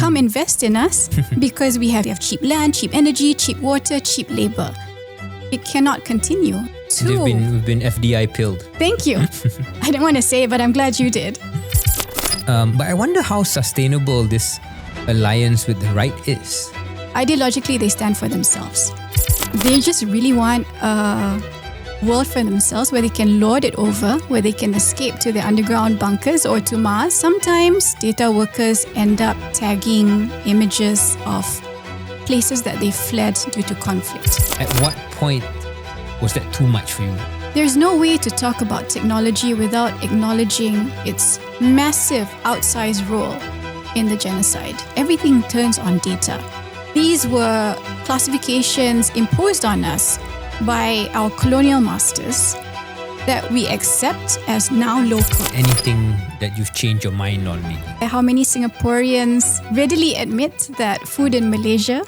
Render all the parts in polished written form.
come invest in us because we have cheap land, cheap energy, cheap water, cheap labor. It cannot continue. We've been FDI pilled. Thank you. I didn't want to say it, but I'm glad you did. But I wonder how sustainable this alliance with the right is. Ideologically, they stand for themselves. They just really want a world for themselves where they can lord it over, where they can escape to their underground bunkers or to Mars. Sometimes data workers end up tagging images of places that they fled due to conflict. At what point was that too much for you? There's no way to talk about technology without acknowledging its massive outsized role in the genocide. Everything turns on data. These were classifications imposed on us by our colonial masters that we accept as now local. Anything that you've changed your mind on lately? How many Singaporeans readily admit that food in Malaysia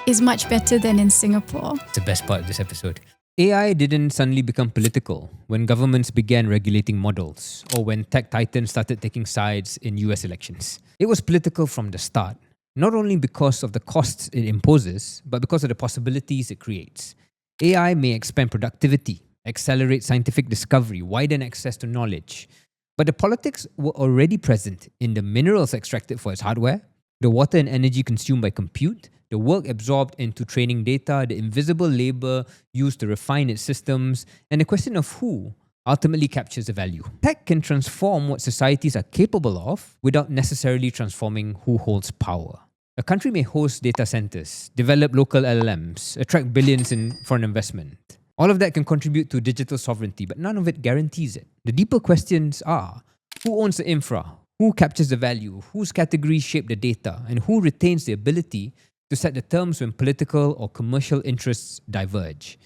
is much better than in Singapore? It's the best part of this episode. AI didn't suddenly become political when governments began regulating models or when tech titans started taking sides in US elections. It was political from the start, not only because of the costs it imposes, but because of the possibilities it creates. AI may expand productivity, accelerate scientific discovery, widen access to knowledge. But the politics were already present in the minerals extracted for its hardware, the water and energy consumed by compute, the work absorbed into training data, the invisible labor used to refine its systems, and the question of who ultimately captures the value. Tech can transform what societies are capable of without necessarily transforming who holds power. A country may host data centers, develop local LLMs, attract billions in foreign investment. All of that can contribute to digital sovereignty, but none of it guarantees it. The deeper questions are, who owns the infra? Who captures the value? Whose categories shape the data? And who retains the ability to set the terms when political or commercial interests diverge?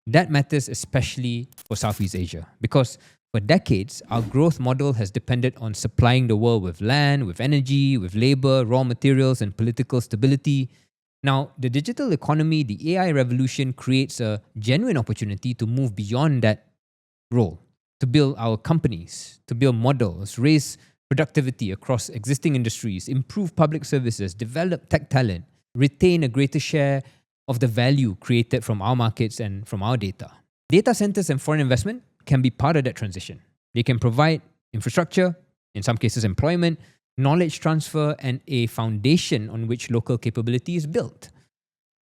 That matters especially for Southeast Asia, because for decades, our growth model has depended on supplying the world with land, with energy, with labor, raw materials, and political stability. Now, the digital economy, the AI revolution creates a genuine opportunity to move beyond that role, to build our companies, to build models, raise productivity across existing industries, improve public services, develop tech talent, retain a greater share of the value created from our markets and from our data. Data centers and foreign investment can be part of that transition. They can provide infrastructure, in some cases employment, knowledge transfer, and a foundation on which local capability is built.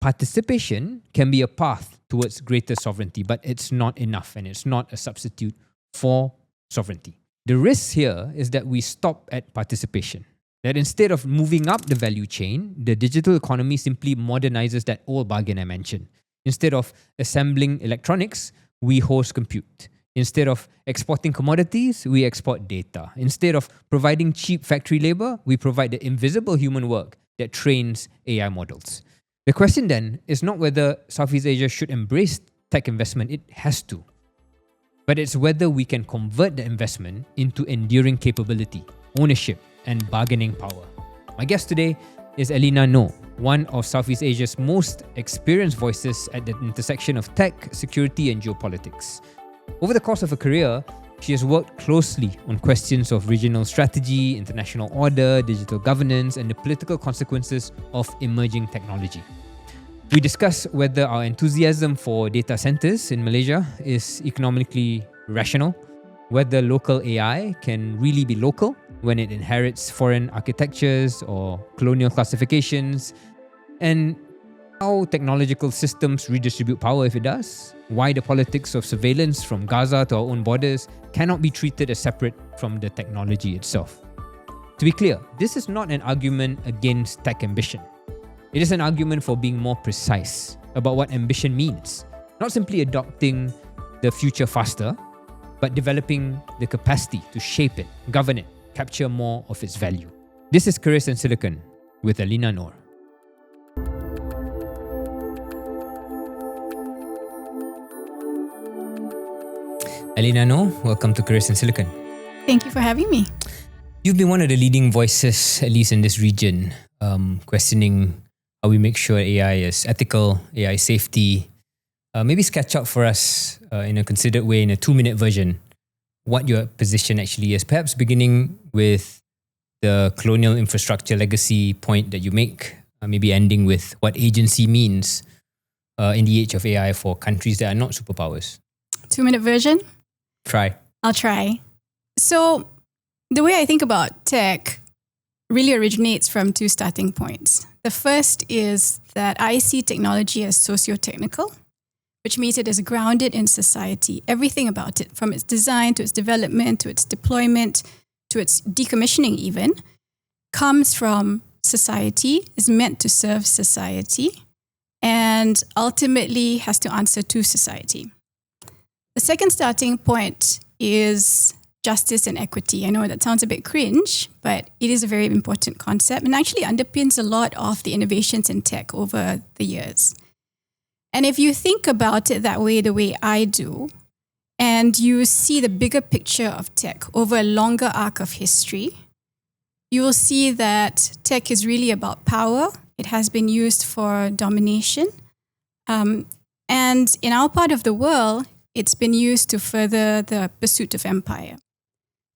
Participation can be a path towards greater sovereignty, but it's not enough and it's not a substitute for sovereignty. The risk here is that we stop at participation. That instead of moving up the value chain, the digital economy simply modernizes that old bargain I mentioned. Instead of assembling electronics, we host compute. Instead of exporting commodities, we export data. Instead of providing cheap factory labor, we provide the invisible human work that trains AI models. The question then is not whether Southeast Asia should embrace tech investment, it has to. But it's whether we can convert the investment into enduring capability, ownership, and bargaining power. My guest today is Elina Noor, one of Southeast Asia's most experienced voices at the intersection of tech, security, and geopolitics. Over the course of her career, she has worked closely on questions of regional strategy, international order, digital governance, and the political consequences of emerging technology. We discuss whether our enthusiasm for data centers in Malaysia is economically rational, whether local AI can really be local when it inherits foreign architectures or colonial classifications, and how technological systems redistribute power if it does, why the politics of surveillance from Gaza to our own borders cannot be treated as separate from the technology itself. To be clear, this is not an argument against tech ambition. It is an argument for being more precise about what ambition means, not simply adopting the future faster, but developing the capacity to shape it, govern it, capture more of its value. This is Keris Silicon with Elina Noor. Elina Noor, welcome to Keris Silicon. Thank you for having me. You've been one of the leading voices, at least in this region, questioning how we make sure AI is ethical, AI safety. Maybe sketch out for us in a considered way, in a 2-minute version, what your position actually is. Perhaps beginning with the colonial infrastructure legacy point that you make, maybe ending with what agency means in the age of AI for countries that are not superpowers. 2-minute version? Try. I'll try. So the way I think about tech really originates from 2 starting points. The first is that I see technology as socio-technical, which means it is grounded in society. Everything about it, from its design to its development to its deployment to its decommissioning even, comes from society, is meant to serve society, and ultimately has to answer to society. The second starting point is justice and equity. I know that sounds a bit cringe, but it is a very important concept and actually underpins a lot of the innovations in tech over the years. And if you think about it that way, the way I do, and you see the bigger picture of tech over a longer arc of history, you will see that tech is really about power. It has been used for domination. And in our part of the world, it's been used to further the pursuit of empire.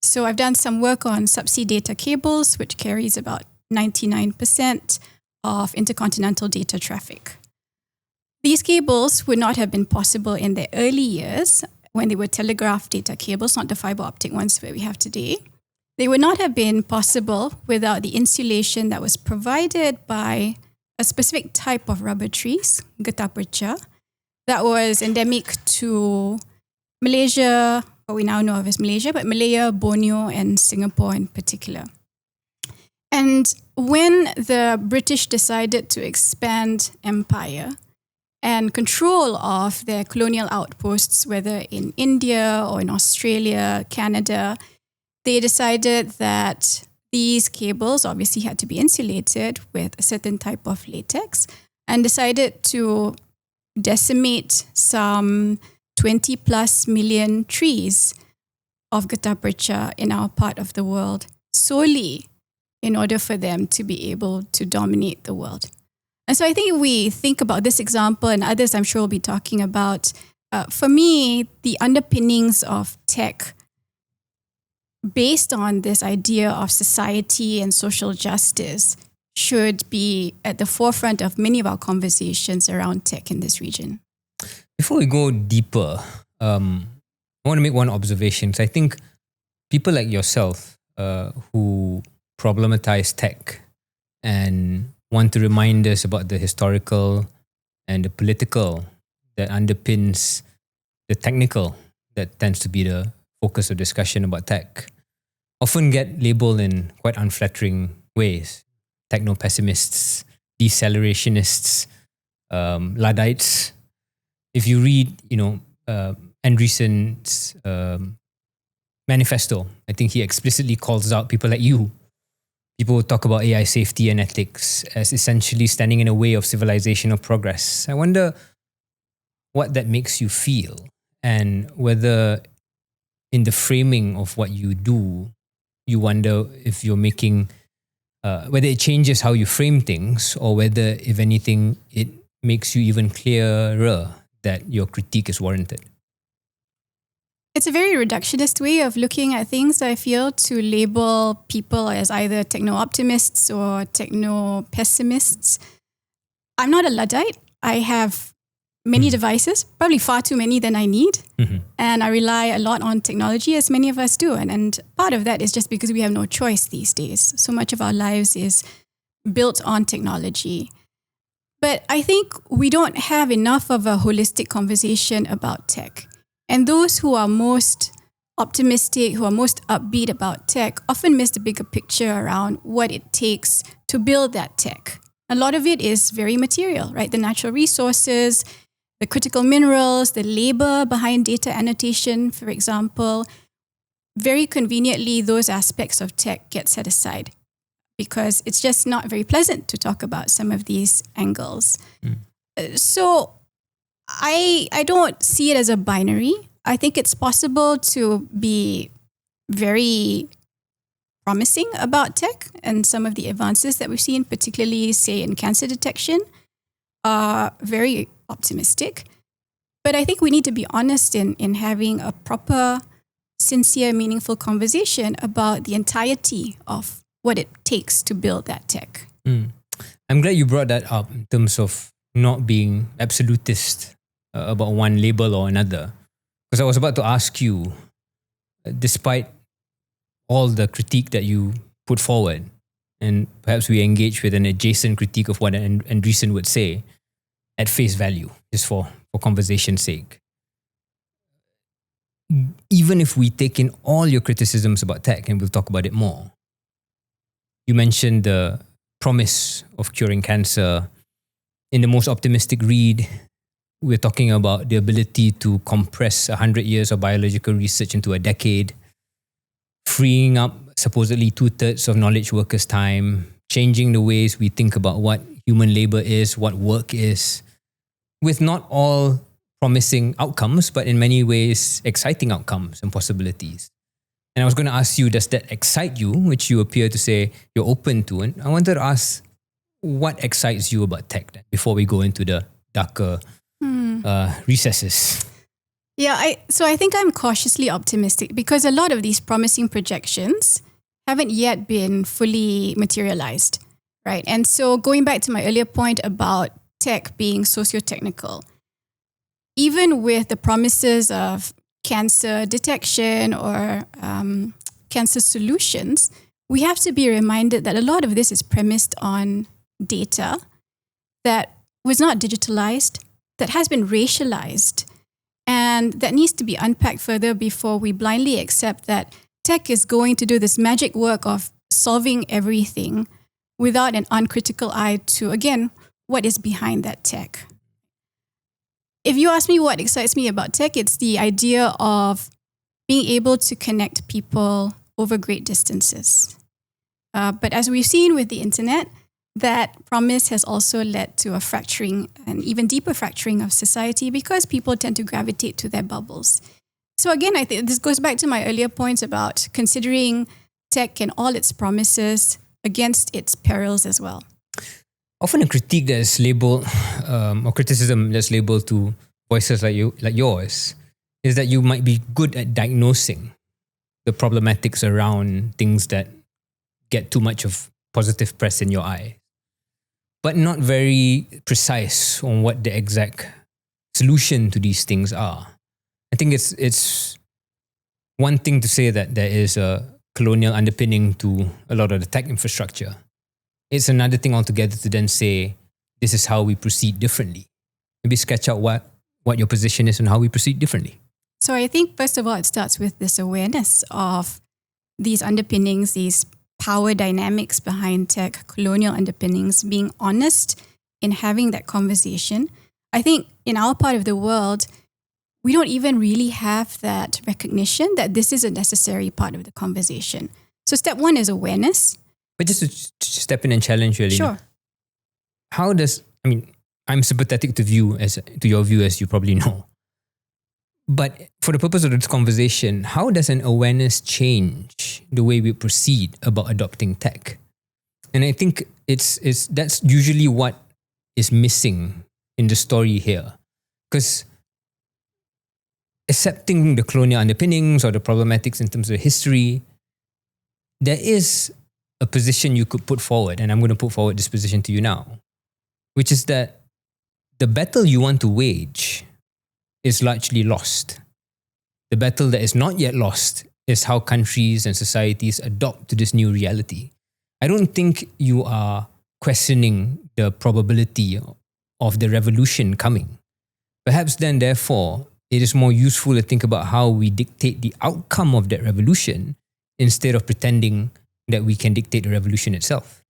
So I've done some work on subsea data cables, which carries about 99% of intercontinental data traffic. These cables would not have been possible in the early years when they were telegraph data cables, not the fiber optic ones that we have today. They would not have been possible without the insulation that was provided by a specific type of rubber trees, getah perca, that was endemic to Malaysia, what we now know of as Malaysia, but Malaya, Borneo, and Singapore in particular. And when the British decided to expand empire and control of their colonial outposts, whether in India or in Australia, Canada, they decided that these cables obviously had to be insulated with a certain type of latex and decided to decimate some 20 plus million trees of getah perca in our part of the world solely in order for them to be able to dominate the world. And so I think if we think about this example and others I'm sure we'll be talking about, for me, the underpinnings of tech based on this idea of society and social justice should be at the forefront of many of our conversations around tech in this region. Before we go deeper, I want to make one observation. So I think people like yourself who problematize tech and want to remind us about the historical and the political that underpins the technical that tends to be the focus of discussion about tech often get labeled in quite unflattering ways. Techno-pessimists, deceleracionists, Luddites. If you read, Andreessen's manifesto, I think he explicitly calls out people like you. People talk about AI safety and ethics as essentially standing in the way of civilizational progress. I wonder what that makes you feel and whether in the framing of what you do, you wonder if you're making, whether it changes how you frame things or whether, if anything, it makes you even clearer that your critique is warranted. It's a very reductionist way of looking at things, I feel, to label people as either techno-optimists or techno-pessimists. I'm not a Luddite. I have many devices, probably far too many than I need. Mm-hmm. And I rely a lot on technology, as many of us do. And part of that is just because we have no choice these days. So much of our lives is built on technology. But I think we don't have enough of a holistic conversation about tech. And those who are most optimistic, who are most upbeat about tech, often miss the bigger picture around what it takes to build that tech. A lot of it is very material, right? The natural resources, the critical minerals, the labor behind data annotation, for example. Very conveniently, those aspects of tech get set aside because it's just not very pleasant to talk about some of these angles. So I don't see it as a binary. I think it's possible to be very promising about tech, and some of the advances that we've seen, particularly, say, in cancer detection, are very optimistic. But I think we need to be honest in having a proper, sincere, meaningful conversation about the entirety of what it takes to build that tech. I'm glad you brought that up in terms of not being absolutist about one label or another. Because I was about to ask you, despite all the critique that you put forward, and perhaps we engage with an adjacent critique of what Andreessen would say at face value, just for conversation's sake. Even if we take in all your criticisms about tech, and we'll talk about it more, you mentioned the promise of curing cancer. In the most optimistic read, we're talking about the ability to compress 100 years of biological research into a decade, freeing up supposedly 2/3 of knowledge workers' time, changing the ways we think about what human labor is, what work is, with not all promising outcomes, but in many ways exciting outcomes and possibilities. And I was going to ask you, does that excite you, which you appear to say you're open to? And I wanted to ask, what excites you about tech then, before we go into the darker recesses? Yeah, so I think I'm cautiously optimistic because a lot of these promising projections haven't yet been fully materialized, right? And so going back to my earlier point about tech being socio-technical, even with the promises of cancer detection or cancer solutions, we have to be reminded that a lot of this is premised on data that was not digitalized, that has been racialized, and that needs to be unpacked further before we blindly accept that tech is going to do this magic work of solving everything without an uncritical eye to, again, what is behind that tech. If you ask me what excites me about tech, it's the idea of being able to connect people over great distances. But as we've seen with the internet, that promise has also led to a fracturing, an even deeper fracturing of society because people tend to gravitate to their bubbles. So again, I think this goes back to my earlier points about considering tech and all its promises against its perils as well. Often a critique that is labeled, or criticism that's labeled to voices like yours, is that you might be good at diagnosing the problematics around things that get too much of positive press in your eye, but not very precise on what the exact solution to these things are. I think it's one thing to say that there is a colonial underpinning to a lot of the tech infrastructure. It's another thing altogether to then say, this is how we proceed differently. Maybe sketch out what your position is on how we proceed differently. So I think, first of all, it starts with this awareness of these underpinnings, these power dynamics behind tech, colonial underpinnings, being honest in having that conversation. I think in our part of the world, we don't even really have that recognition that this is a necessary part of the conversation. So step one is awareness. But just to step in and challenge you, Elina. Sure. I'm sympathetic to your view, as you probably know. But for the purpose of this conversation, how does an awareness change the way we proceed about adopting tech? And I think that's usually what is missing in the story here. Because accepting the colonial underpinnings or the problematics in terms of history, there is a position you could put forward, and I'm going to put forward this position to you now, which is that the battle you want to wage is largely lost. The battle that is not yet lost is how countries and societies adopt to this new reality. I don't think you are questioning the probability of the revolution coming. Perhaps then, therefore, it is more useful to think about how we dictate the outcome of that revolution instead of pretending that we can dictate the revolution itself.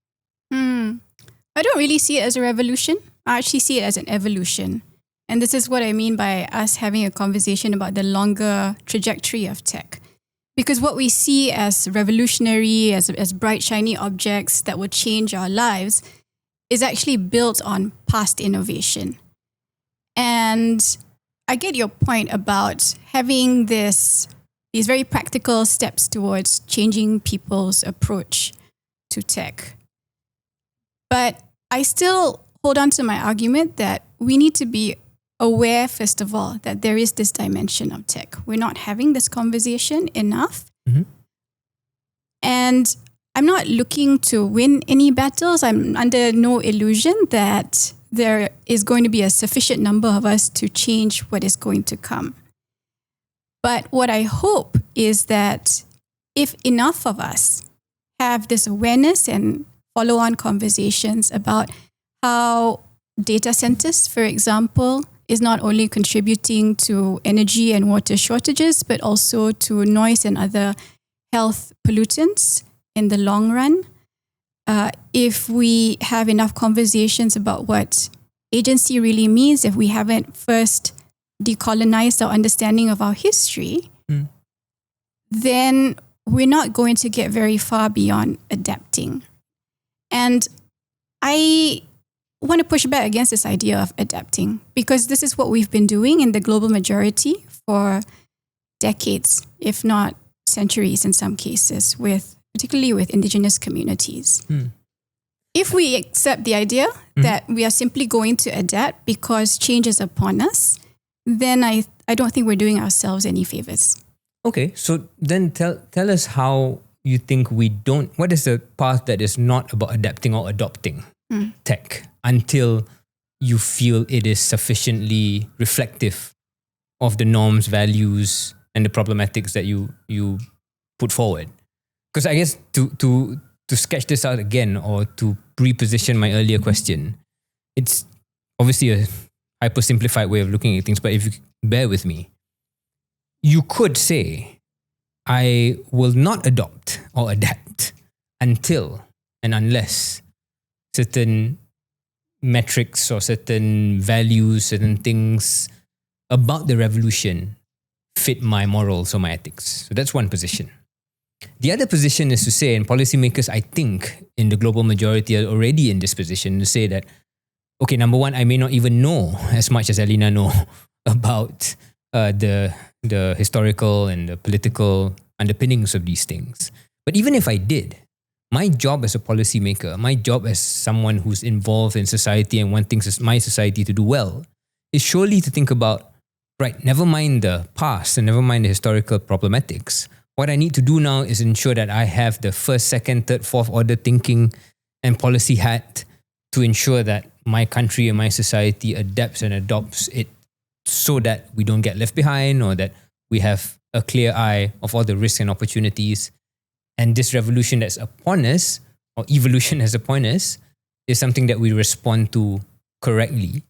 I don't really see it as a revolution. I actually see it as an evolution. And this is what I mean by us having a conversation about the longer trajectory of tech. Because what we see as revolutionary, as bright, shiny objects that will change our lives is actually built on past innovation. And I get your point about having these very practical steps towards changing people's approach to tech. But I still hold on to my argument that we need to be aware, first of all, that there is this dimension of tech. We're not having this conversation enough. Mm-hmm. And I'm not looking to win any battles. I'm under no illusion that there is going to be a sufficient number of us to change what is going to come. But what I hope is that if enough of us have this awareness and follow-on conversations about how data centers, for example, is not only contributing to energy and water shortages, but also to noise and other health pollutants in the long run. If we have enough conversations about what agency really means, if we haven't first decolonized our understanding of our history, then we're not going to get very far beyond adapting. And I want to push back against this idea of adapting, because this is what we've been doing in the global majority for decades, if not centuries in some cases, particularly with indigenous communities. If we accept the idea that we are simply going to adapt because change is upon us, then I don't think we're doing ourselves any favors. Okay, so then tell us how you think what is the path that is not about adapting or adopting tech until you feel it is sufficiently reflective of the norms, values, and the problematics that you put forward? Because I guess to sketch this out again, or to reposition my earlier question, it's obviously a hypersimplified way of looking at things, but if you bear with me, you could say, I will not adopt or adapt until and unless certain metrics or certain values, certain things about the revolution fit my morals or my ethics. So that's one position. The other position is to say, and policymakers, I think, in the global majority are already in this position, to say that, okay, number one, I may not even know as much as Elina Noor about the historical and the political underpinnings of these things. But even if I did, my job as a policymaker, my job as someone who's involved in society and wanting my society to do well, is surely to think about, right, never mind the past and never mind the historical problematics. What I need to do now is ensure that I have the first, second, third, fourth order thinking and policy hat to ensure that my country and my society adapts and adopts it so that we don't get left behind, or that we have a clear eye of all the risks and opportunities. And this revolution that's upon us, or evolution that's upon us, is something that we respond to correctly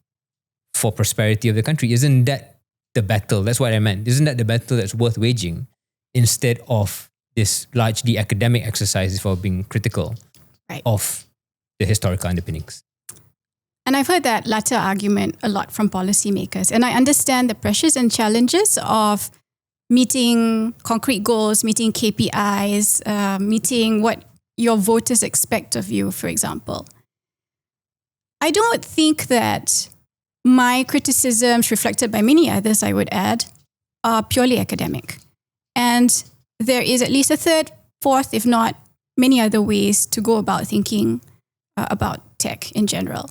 for prosperity of the country. Isn't that the battle? That's what I meant. Isn't that the battle that's worth waging, instead of this largely academic exercise for being critical of the historical underpinnings? And I've heard that latter argument a lot from policymakers. And I understand the pressures and challenges of meeting concrete goals, meeting KPIs, meeting what your voters expect of you, for example. I don't think that my criticisms, reflected by many others, I would add, are purely academic. And there is at least a third, fourth, if not many other ways to go about thinking about tech in general.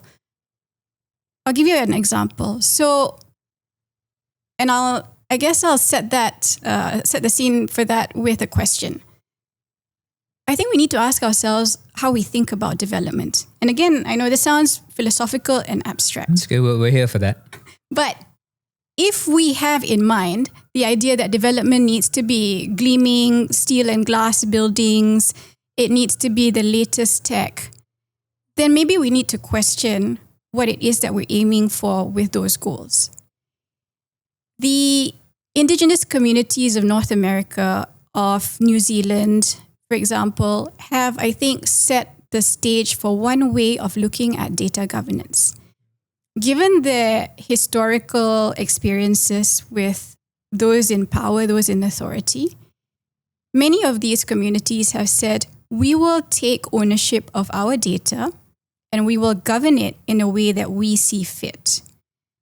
I'll give you an example. So, and I guess I'll set the scene for that with a question. I think we need to ask ourselves how we think about development. And again, I know this sounds philosophical and abstract. It's okay, we're here for that. But if we have in mind the idea that development needs to be gleaming steel and glass buildings, it needs to be the latest tech, then maybe we need to question what it is that we're aiming for with those goals. The indigenous communities of North America, of New Zealand, for example, have, I think, set the stage for one way of looking at data governance. Given their historical experiences with those in power, those in authority, many of these communities have said, we will take ownership of our data and we will govern it in a way that we see fit.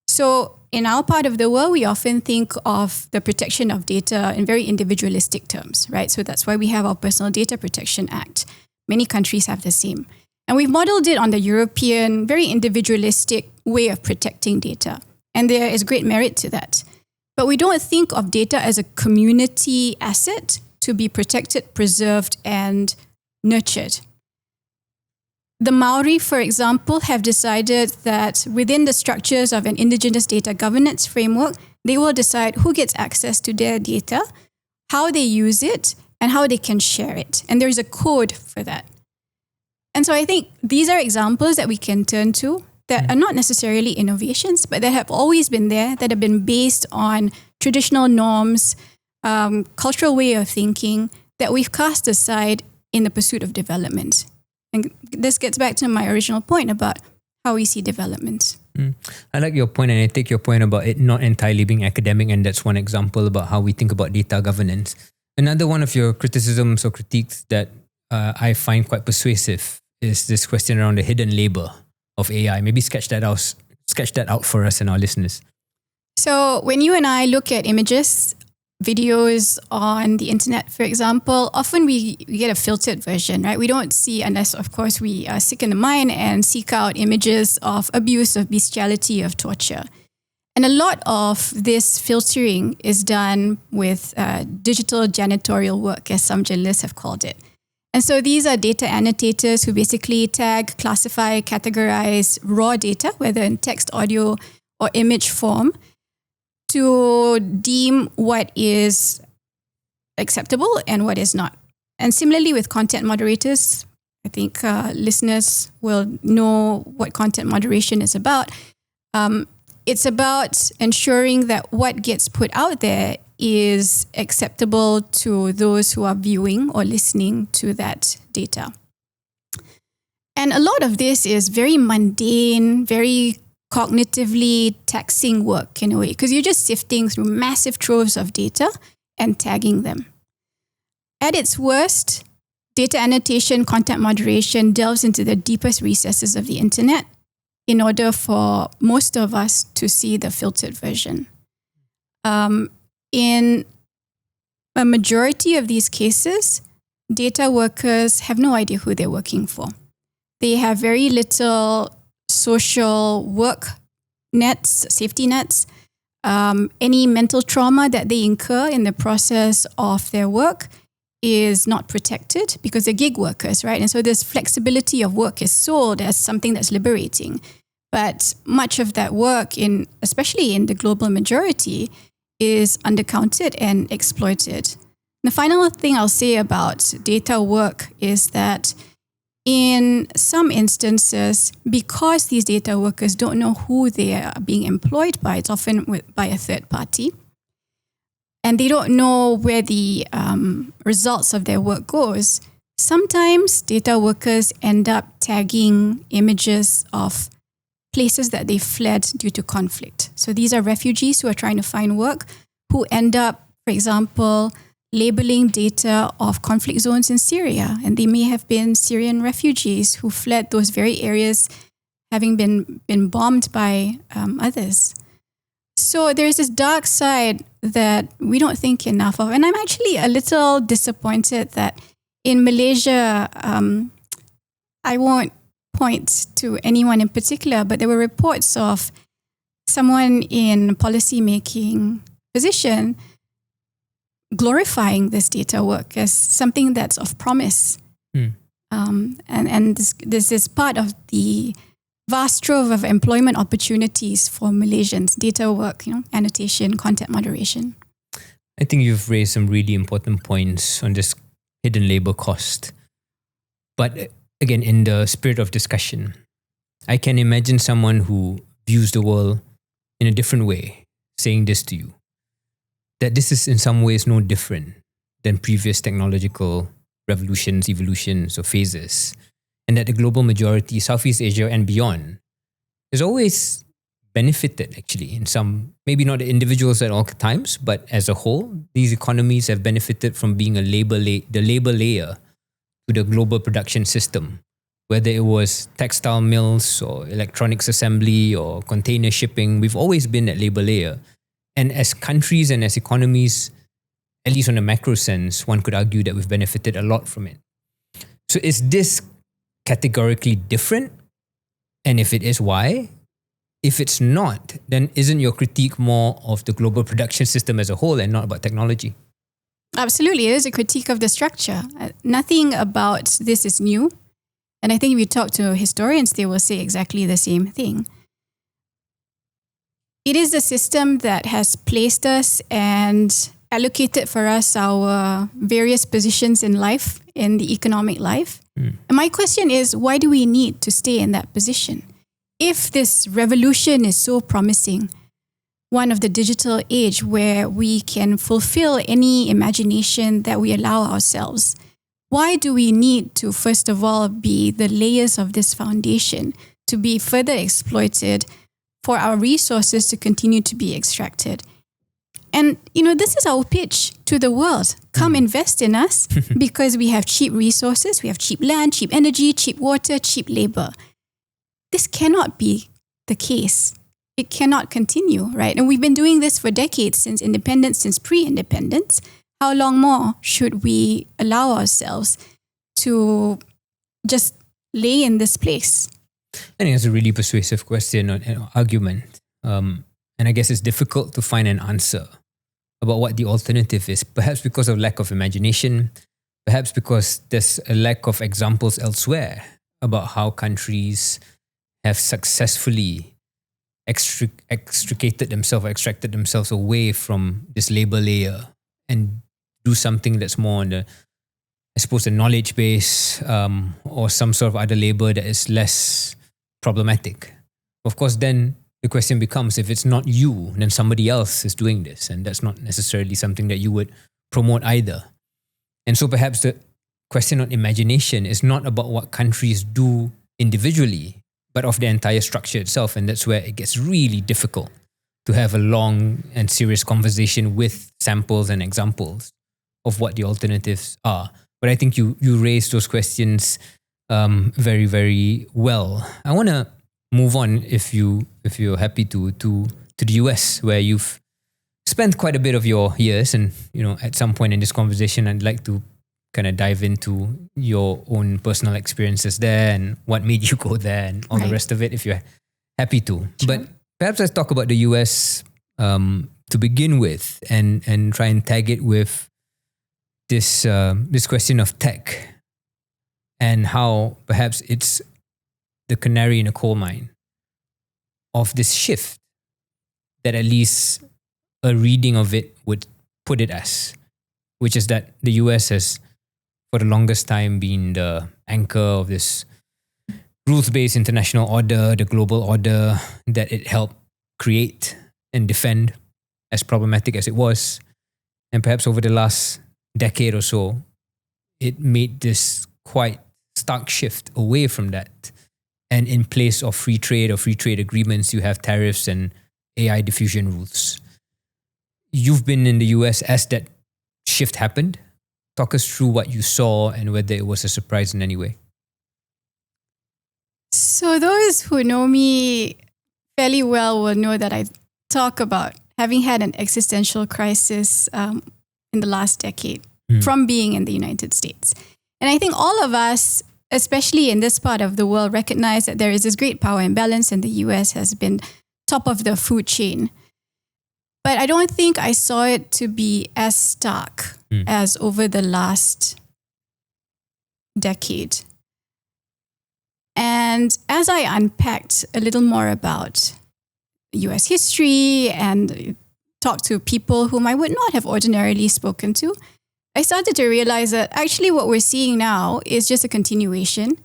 So in our part of the world, we often think of the protection of data in very individualistic terms, right? So that's why we have our Personal Data Protection Act. Many countries have the same. And we've modeled it on the European, very individualistic way of protecting data. And there is great merit to that. But we don't think of data as a community asset to be protected, preserved, and nurtured. The Maori, for example, have decided that within the structures of an indigenous data governance framework, they will decide who gets access to their data, how they use it, and how they can share it. And there is a code for that. And so I think these are examples that we can turn to that are not necessarily innovations, but that have always been there, that have been based on traditional norms, cultural way of thinking that we've cast aside in the pursuit of development. And this gets back to my original point about how we see development. I like your point, and I take your point about it not entirely being academic, and that's one example about how we think about data governance. Another one of your criticisms or critiques that I find quite persuasive is this question around the hidden labor of AI. Maybe sketch that out for us and our listeners. So when you and I look at images, videos on the internet, for example, often we get a filtered version, right? We don't see, unless of course we are sick in the mind and seek out images of abuse, of bestiality, of torture. And a lot of this filtering is done with digital janitorial work, as some journalists have called it. And so these are data annotators who basically tag, classify, categorize raw data, whether in text, audio, or image form, to deem what is acceptable and what is not. And similarly with content moderators, I think listeners will know what content moderation is about. It's about ensuring that what gets put out there is acceptable to those who are viewing or listening to that data. And a lot of this is very mundane, very cognitively taxing work in a way, because you're just sifting through massive troves of data and tagging them. At its worst, data annotation, content moderation delves into the deepest recesses of the internet in order for most of us to see the filtered version. In a majority of these cases, data workers have no idea who they're working for. They have very little social work nets, safety nets. Any mental trauma that they incur in the process of their work is not protected because they're gig workers, right? And so this flexibility of work is sold as something that's liberating. But much of that work, especially in the global majority, is undercounted and exploited. The final thing I'll say about data work is that in some instances, because these data workers don't know who they are being employed by, it's often by a third party, and they don't know where the results of their work goes, sometimes data workers end up tagging images of places that they fled due to conflict. So these are refugees who are trying to find work, who end up, for example, labeling data of conflict zones in Syria. And they may have been Syrian refugees who fled those very areas, having been bombed by others. So there's this dark side that we don't think enough of. And I'm actually a little disappointed that in Malaysia, I won't point to anyone in particular, but there were reports of someone in policy-making position glorifying this data work as something that's of promise. And this is part of the vast trove of employment opportunities for Malaysians, data work, annotation, content moderation. I think you've raised some really important points on this hidden labor cost. But again, in the spirit of discussion, I can imagine someone who views the world in a different way saying this to you, that this is in some ways no different than previous technological revolutions, evolutions, or phases, and that the global majority, Southeast Asia and beyond, has always benefited actually in some, maybe not the individuals at all times, but as a whole, these economies have benefited from being the labor layer to the global production system, whether it was textile mills or electronics assembly or container shipping. We've always been that labor layer. And as countries and as economies, at least on a macro sense, one could argue that we've benefited a lot from it. So is this categorically different? And if it is, why? If it's not, then isn't your critique more of the global production system as a whole and not about technology? Absolutely, it is a critique of the structure. Nothing about this is new. And I think if you talk to historians, they will say exactly the same thing. It is the system that has placed us and allocated for us our various positions in life, in the economic life. And my question is, why do we need to stay in that position? If this revolution is so promising, one of the digital age where we can fulfill any imagination that we allow ourselves, why do we need to, first of all, be the layers of this foundation to be further exploited for our resources to continue to be extracted? And, this is our pitch to the world. Come invest in us because we have cheap resources, we have cheap land, cheap energy, cheap water, cheap labor. This cannot be the case. It cannot continue, right? And we've been doing this for decades, since independence, since pre-independence. How long more should we allow ourselves to just lay in this place? I think it's a really persuasive question or argument. And I guess it's difficult to find an answer about what the alternative is. Perhaps because of lack of imagination, perhaps because there's a lack of examples elsewhere about how countries have successfully extracted themselves away from this labor layer and do something that's more on the, I suppose, the knowledge base or some sort of other labor that is less problematic. Of course, then the question becomes, if it's not you, then somebody else is doing this, and that's not necessarily something that you would promote either. And so perhaps the question on imagination is not about what countries do individually, but of the entire structure itself. And that's where it gets really difficult to have a long and serious conversation with samples and examples of what the alternatives are. But I think you raised those questions very, very well. I want to move on, if you're happy to the US, where you've spent quite a bit of your years, and at some point in this conversation, I'd like to kind of dive into your own personal experiences there and what made you go there and all the rest of it, if you're happy to. Sure. But perhaps let's talk about the US to begin with, and try and tag it with this question of tech and how perhaps it's the canary in a coal mine of this shift that at least a reading of it would put it as, which is that the US has for the longest time been the anchor of this rules-based international order, the global order that it helped create and defend, as problematic as it was. And perhaps over the last decade or so, it made this quite stark shift away from that. And in place of free trade or free trade agreements, you have tariffs and AI diffusion rules. You've been in the US as that shift happened. Talk us through what you saw and whether it was a surprise in any way. So those who know me fairly well will know that I talk about having had an existential crisis in the last decade from being in the United States. And I think all of us, especially in this part of the world, recognize that there is this great power imbalance, and the US has been top of the food chain. But I don't think I saw it to be as stark as over the last decade. And as I unpacked a little more about US history and talked to people whom I would not have ordinarily spoken to, I started to realize that actually what we're seeing now is just a continuation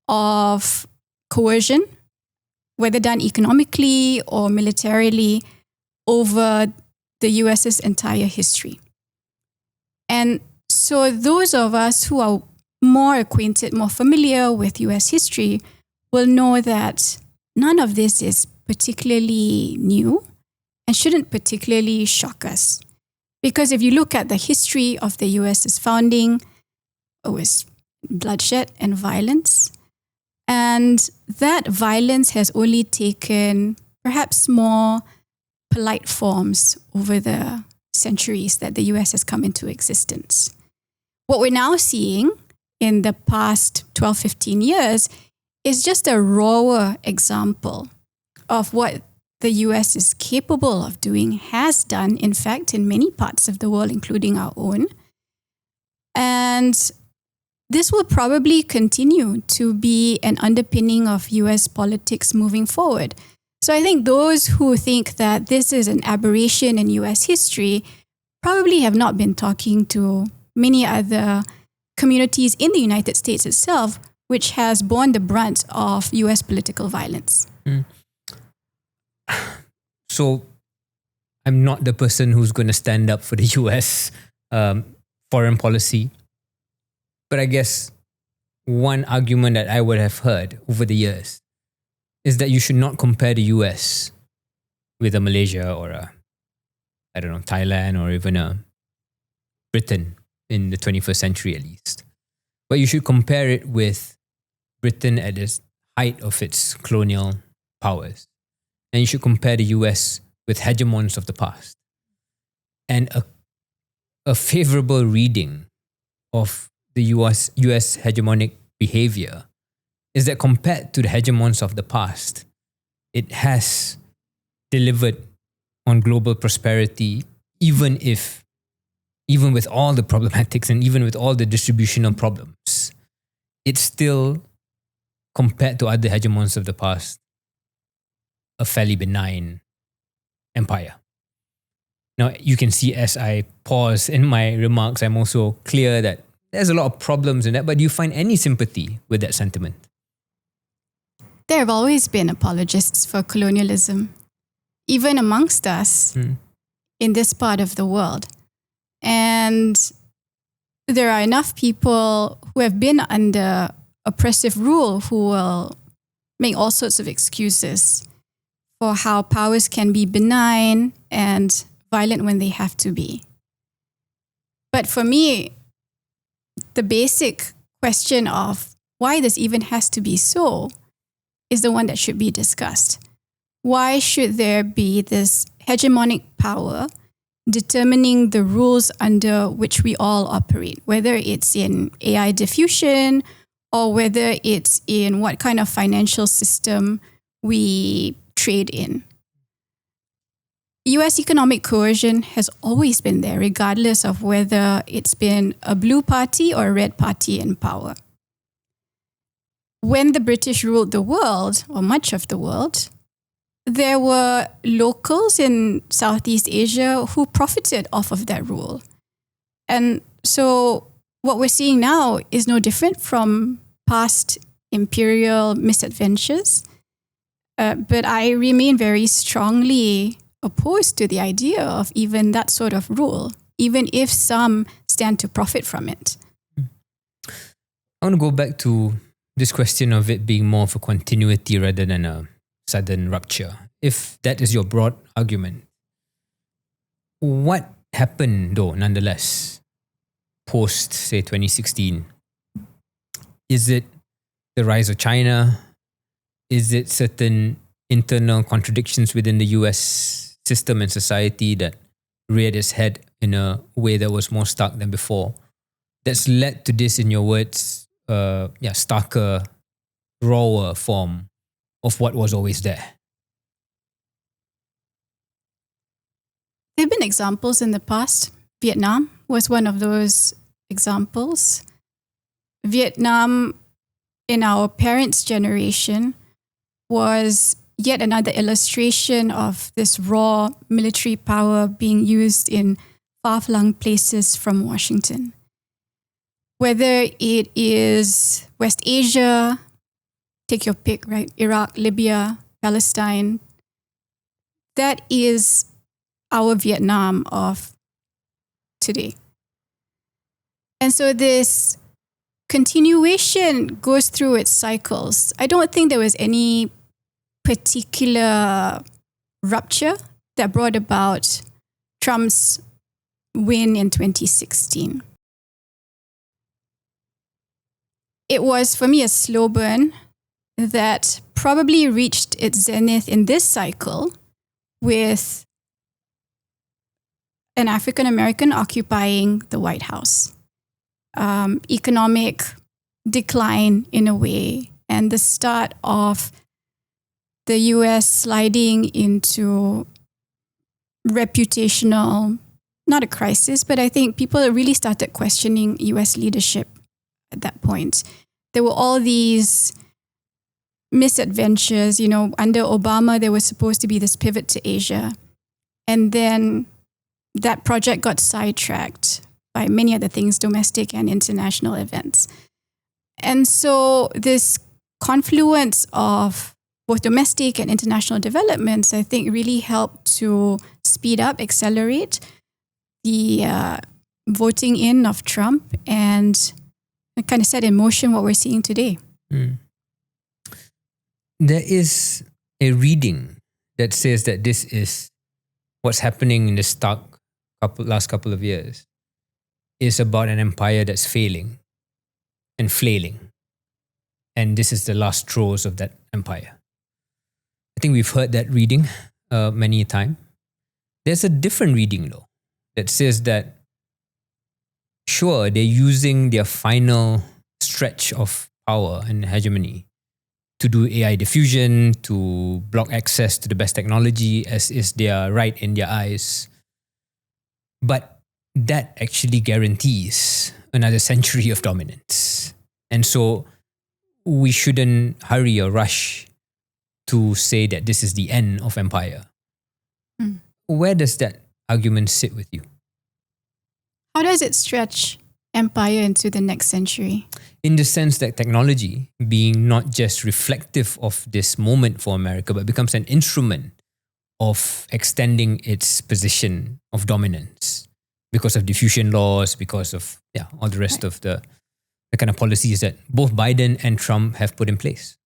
of coercion, whether done economically or militarily, over the US's entire history. And so those of us who are more acquainted, more familiar with US history will know that none of this is particularly new and shouldn't particularly shock us. Because if you look at the history of the US's founding, it was bloodshed and violence. And that violence has only taken perhaps more polite forms over the centuries that the US has come into existence. What we're now seeing in the past 12, 15 years is just a rawer example of what the US is capable of doing, has done, in fact, in many parts of the world, including our own. And this will probably continue to be an underpinning of US politics moving forward. So I think those who think that this is an aberration in US history probably have not been talking to many other communities in the United States itself, which has borne the brunt of US political violence. So I'm not the person who's going to stand up for the US foreign policy. But I guess one argument that I would have heard over the years is that you should not compare the US with a Malaysia or Thailand or even a Britain in the 21st century at least. But you should compare it with Britain at the height of its colonial powers. And you should compare the US with hegemons of the past. And a favorable reading of the US hegemonic behavior is that compared to the hegemons of the past, it has delivered on global prosperity, even with all the problematics and even with all the distributional problems. It's still, compared to other hegemons of the past, a fairly benign empire. Now, you can see as I pause in my remarks, I'm also clear that there's a lot of problems in that, but do you find any sympathy with that sentiment? There have always been apologists for colonialism, even amongst us in this part of the world. And there are enough people who have been under oppressive rule who will make all sorts of excuses for how powers can be benign and violent when they have to be. But for me, the basic question of why this even has to be so is the one that should be discussed. Why should there be this hegemonic power determining the rules under which we all operate, whether it's in AI diffusion or whether it's in what kind of financial system we trade in? US economic coercion has always been there, regardless of whether it's been a blue party or a red party in power. When the British ruled the world, or much of the world, there were locals in Southeast Asia who profited off of that rule. And so what we're seeing now is no different from past imperial misadventures. But I remain very strongly opposed to the idea of even that sort of rule, even if some stand to profit from it. I want to go back to this question of it being more of a continuity rather than a sudden rupture. If that is your broad argument, what happened though, nonetheless, post, say, 2016? Is it the rise of China? Is it certain internal contradictions within the US system and society that reared its head in a way that was more stark than before, that's led to this, in your words, starker, rawer form of what was always there? There have been examples in the past. Vietnam was one of those examples. Vietnam, in our parents' generation, was yet another illustration of this raw military power being used in far-flung places from Washington. Whether it is West Asia, take your pick, right? Iraq, Libya, Palestine, that is our Vietnam of today. And so this continuation goes through its cycles. I don't think there was any particular rupture that brought about Trump's win in 2016. It was, for me, a slow burn that probably reached its zenith in this cycle with an African American occupying the White House. Economic decline in a way, and the start of the US sliding into reputational not a crisis, but I think people really started questioning US leadership at that point. There were all these misadventures. Under Obama, there was supposed to be this pivot to Asia. And then that project got sidetracked by many other things, domestic and international events. And so this confluence of both domestic and international developments, I think, really helped to speed up, accelerate the voting in of Trump, and kind of set in motion what we're seeing today. There is a reading that says that this is what's happening in the last couple of years is about an empire that's failing and flailing. And this is the last throes of that empire. I think we've heard that reading many a time. There's a different reading though that says that sure, they're using their final stretch of power and hegemony to do AI diffusion, to block access to the best technology, as is their right in their eyes. But that actually guarantees another century of dominance. And so we shouldn't hurry or rush to say that this is the end of empire. Where does that argument sit with you? How does it stretch empire into the next century? In the sense that technology, being not just reflective of this moment for America, but becomes an instrument of extending its position of dominance because of diffusion laws, because of all the rest of the kind of policies that both Biden and Trump have put in place.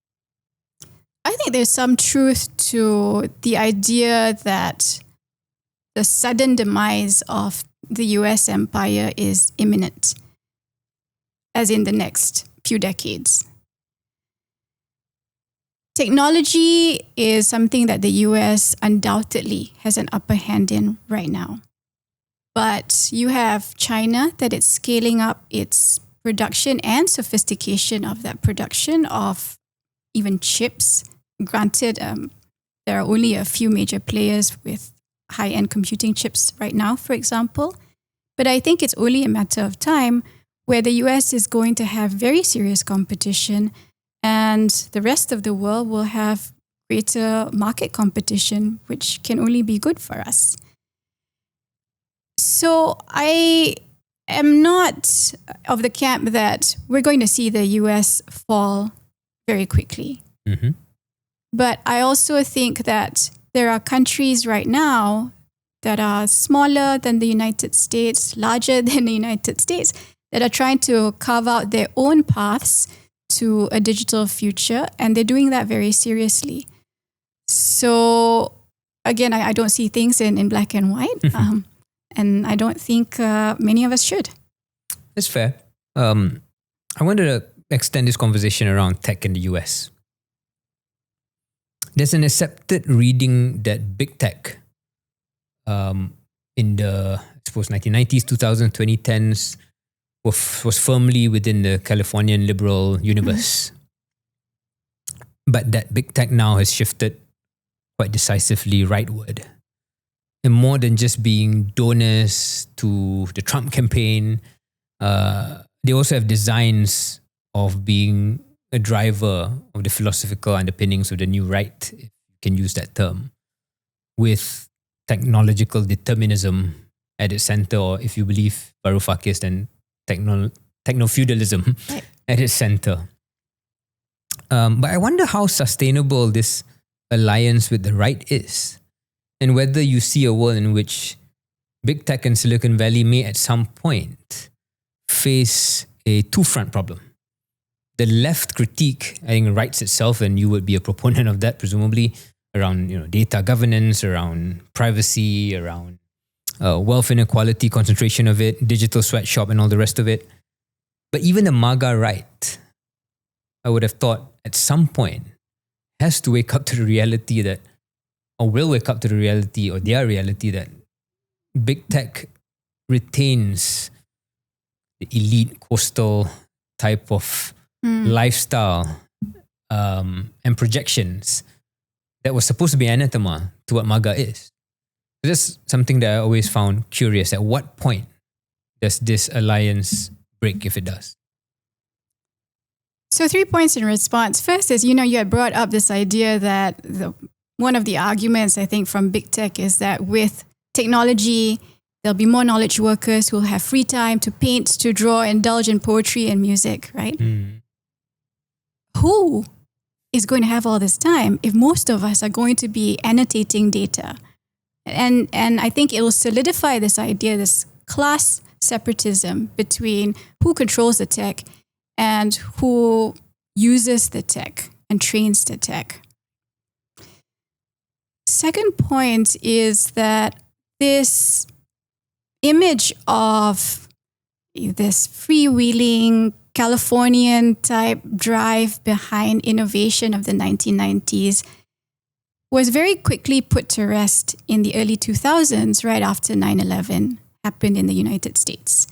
I think there's some truth to the idea that the sudden demise of the US empire is imminent, as in the next few decades. Technology is something that the US undoubtedly has an upper hand in right now. But you have China that it's scaling up its production and sophistication of that production of even chips. Granted, there are only a few major players with high-end computing chips right now, for example. But I think it's only a matter of time where the US is going to have very serious competition and the rest of the world will have greater market competition, which can only be good for us. So I am not of the camp that we're going to see the US fall very quickly. Mm-hmm. But I also think that there are countries right now that are smaller than the United States, larger than the United States, that are trying to carve out their own paths to a digital future. And they're doing that very seriously. So again, I don't see things in black and white. And I don't think many of us should. That's fair. I wanted to extend this conversation around tech in the US. There's an accepted reading that big tech in the, I suppose, 1990s, 2000s, 2010s was firmly within the Californian liberal universe. But that big tech now has shifted quite decisively rightward. And more than just being donors to the Trump campaign, they also have designs of being a driver of the philosophical underpinnings of the new right, if you can use that term, with technological determinism at its center, or if you believe Varoufakis, then techno-feudalism at its center. But I wonder how sustainable this alliance with the right is, and whether you see a world in which big tech and Silicon Valley may at some point face a two-front problem. The left critique, I think, writes itself, and you would be a proponent of that, presumably, around data governance, around privacy, around wealth inequality, concentration of it, digital sweatshop, and all the rest of it. But even the MAGA right, I would have thought at some point, has to wake up to the reality that, or will wake up to the reality, or their reality, that big tech retains the elite coastal type of lifestyle and projections that was supposed to be anathema to what MAGA is. That's something that I always found curious. At what point does this alliance break, if it does? So 3 points in response. First is, you had brought up this idea that one of the arguments, I think, from big tech is that with technology, there'll be more knowledge workers who'll have free time to paint, to draw, indulge in poetry and music, right? Who is going to have all this time if most of us are going to be annotating data? And I think it will solidify this idea, this class separatism between who controls the tech and who uses the tech and trains the tech. Second point is that this image of this freewheeling Californian type drive behind innovation of the 1990s was very quickly put to rest in the early 2000s, right after 9/11 happened in the United States.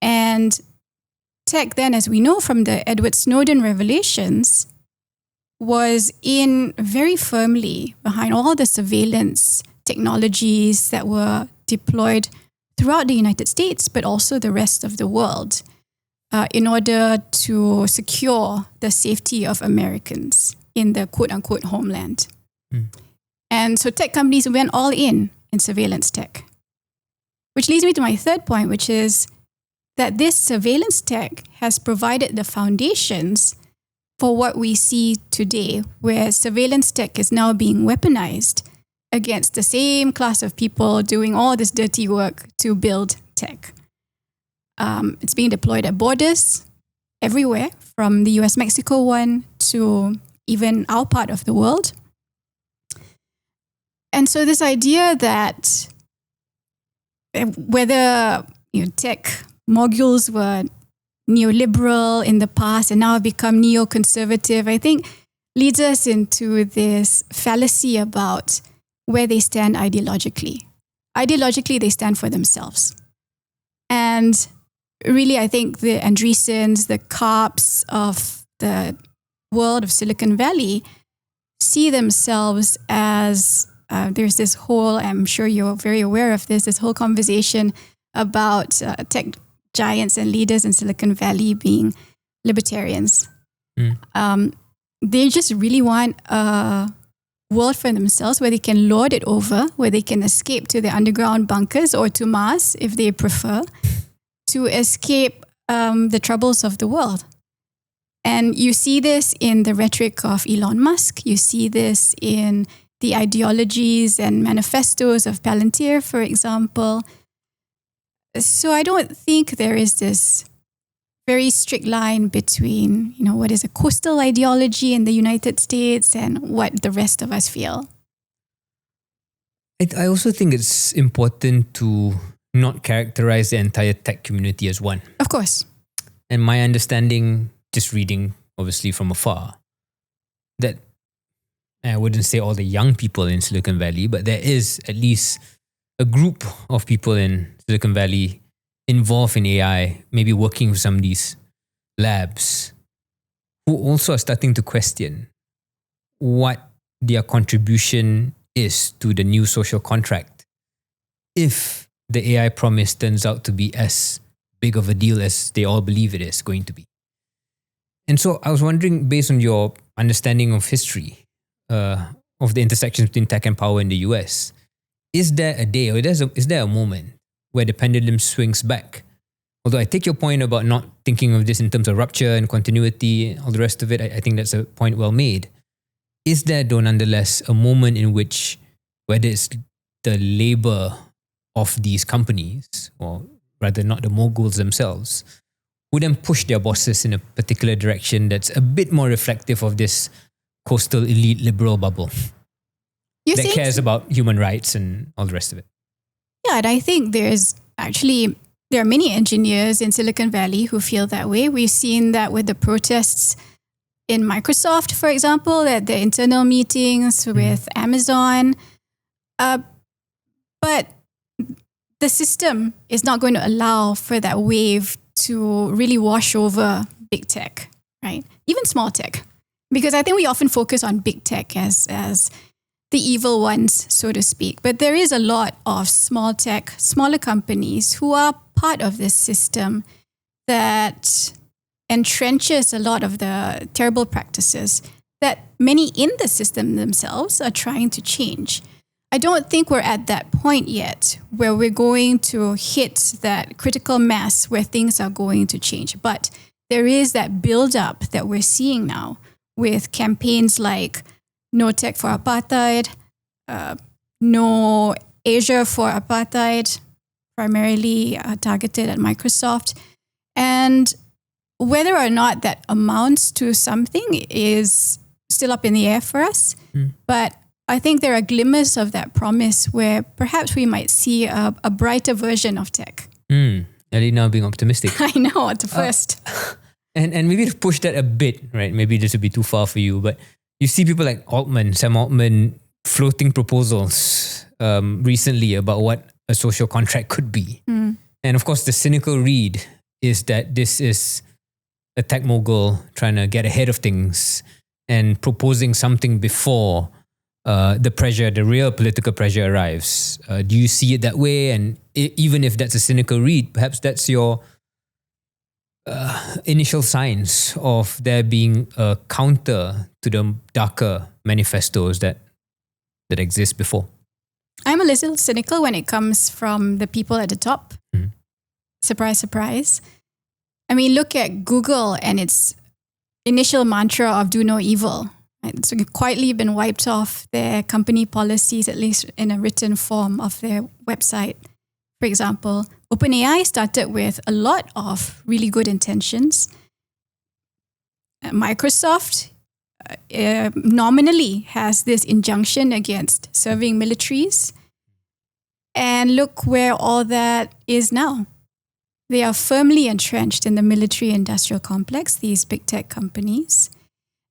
And tech then, as we know from the Edward Snowden revelations, was in very firmly behind all the surveillance technologies that were deployed throughout the United States, but also the rest of the world, in order to secure the safety of Americans in the quote-unquote homeland. And so tech companies went all in surveillance tech. Which leads me to my third point, which is that this surveillance tech has provided the foundations for what we see today, where surveillance tech is now being weaponized against the same class of people doing all this dirty work to build tech. It's being deployed at borders everywhere, from the US-Mexico one to even our part of the world. And so this idea that whether tech moguls were neoliberal in the past and now have become neoconservative, I think leads us into this fallacy about where they stand ideologically. Ideologically, they stand for themselves. And really, I think the Andreessens, the Karps of the world of Silicon Valley see themselves as, there's this whole, I'm sure you're very aware of this whole conversation about tech giants and leaders in Silicon Valley being libertarians. They just really want a world for themselves where they can lord it over, where they can escape to their underground bunkers or to Mars if they prefer, to escape the troubles of the world. And you see this in the rhetoric of Elon Musk. You see this in the ideologies and manifestos of Palantir, for example. So I don't think there is this very strict line between, what is a coastal ideology in the United States and what the rest of us feel. I also think it's important to not characterize the entire tech community as one. Of course. And my understanding, just reading obviously from afar, that I wouldn't say all the young people in Silicon Valley, but there is at least a group of people in Silicon Valley involved in AI, maybe working with some of these labs, who also are starting to question what their contribution is to the new social contract if the AI promise turns out to be as big of a deal as they all believe it is going to be. And so I was wondering, based on your understanding of history, of the intersections between tech and power in the US, is there a day or is there a moment where the pendulum swings back? Although I take your point about not thinking of this in terms of rupture and continuity and all the rest of it, I think that's a point well made. Is there, though, nonetheless, a moment in which, whether it's the labor of these companies, or rather not the moguls themselves, who then push their bosses in a particular direction that's a bit more reflective of this coastal elite liberal bubble that cares about human rights and all the rest of it? Yeah, and I think there are many engineers in Silicon Valley who feel that way. We've seen that with the protests in Microsoft, for example, at the internal meetings with Amazon. But the system is not going to allow for that wave to really wash over big tech, right? Even small tech. Because I think we often focus on big tech as the evil ones, so to speak. But there is a lot of small tech, smaller companies who are part of this system that entrenches a lot of the terrible practices that many in the system themselves are trying to change. I don't think we're at that point yet where we're going to hit that critical mass where things are going to change. But there is that build-up that we're seeing now with campaigns like No Tech for Apartheid, No Asia for Apartheid, primarily targeted at Microsoft. And whether or not that amounts to something is still up in the air for us. But I think there are glimmers of that promise where perhaps we might see a brighter version of tech. Elina being optimistic. I know, at the first. And maybe to push that a bit, right? Maybe this would be too far for you, but you see people like Sam Altman, floating proposals recently about what a social contract could be. And of course, the cynical read is that this is a tech mogul trying to get ahead of things and proposing something before the real political pressure arrives. Do you see it that way? And even if that's a cynical read, perhaps that's your initial signs of there being a counter to the darker manifestos that exist before. I'm a little cynical when it comes from the people at the top. Surprise, surprise. I mean, look at Google and its initial mantra of do no evil. It's quietly been wiped off their company policies, at least in a written form of their website. For example, OpenAI started with a lot of really good intentions. Microsoft nominally has this injunction against serving militaries. And look where all that is now. They are firmly entrenched in the military-industrial complex, these big tech companies.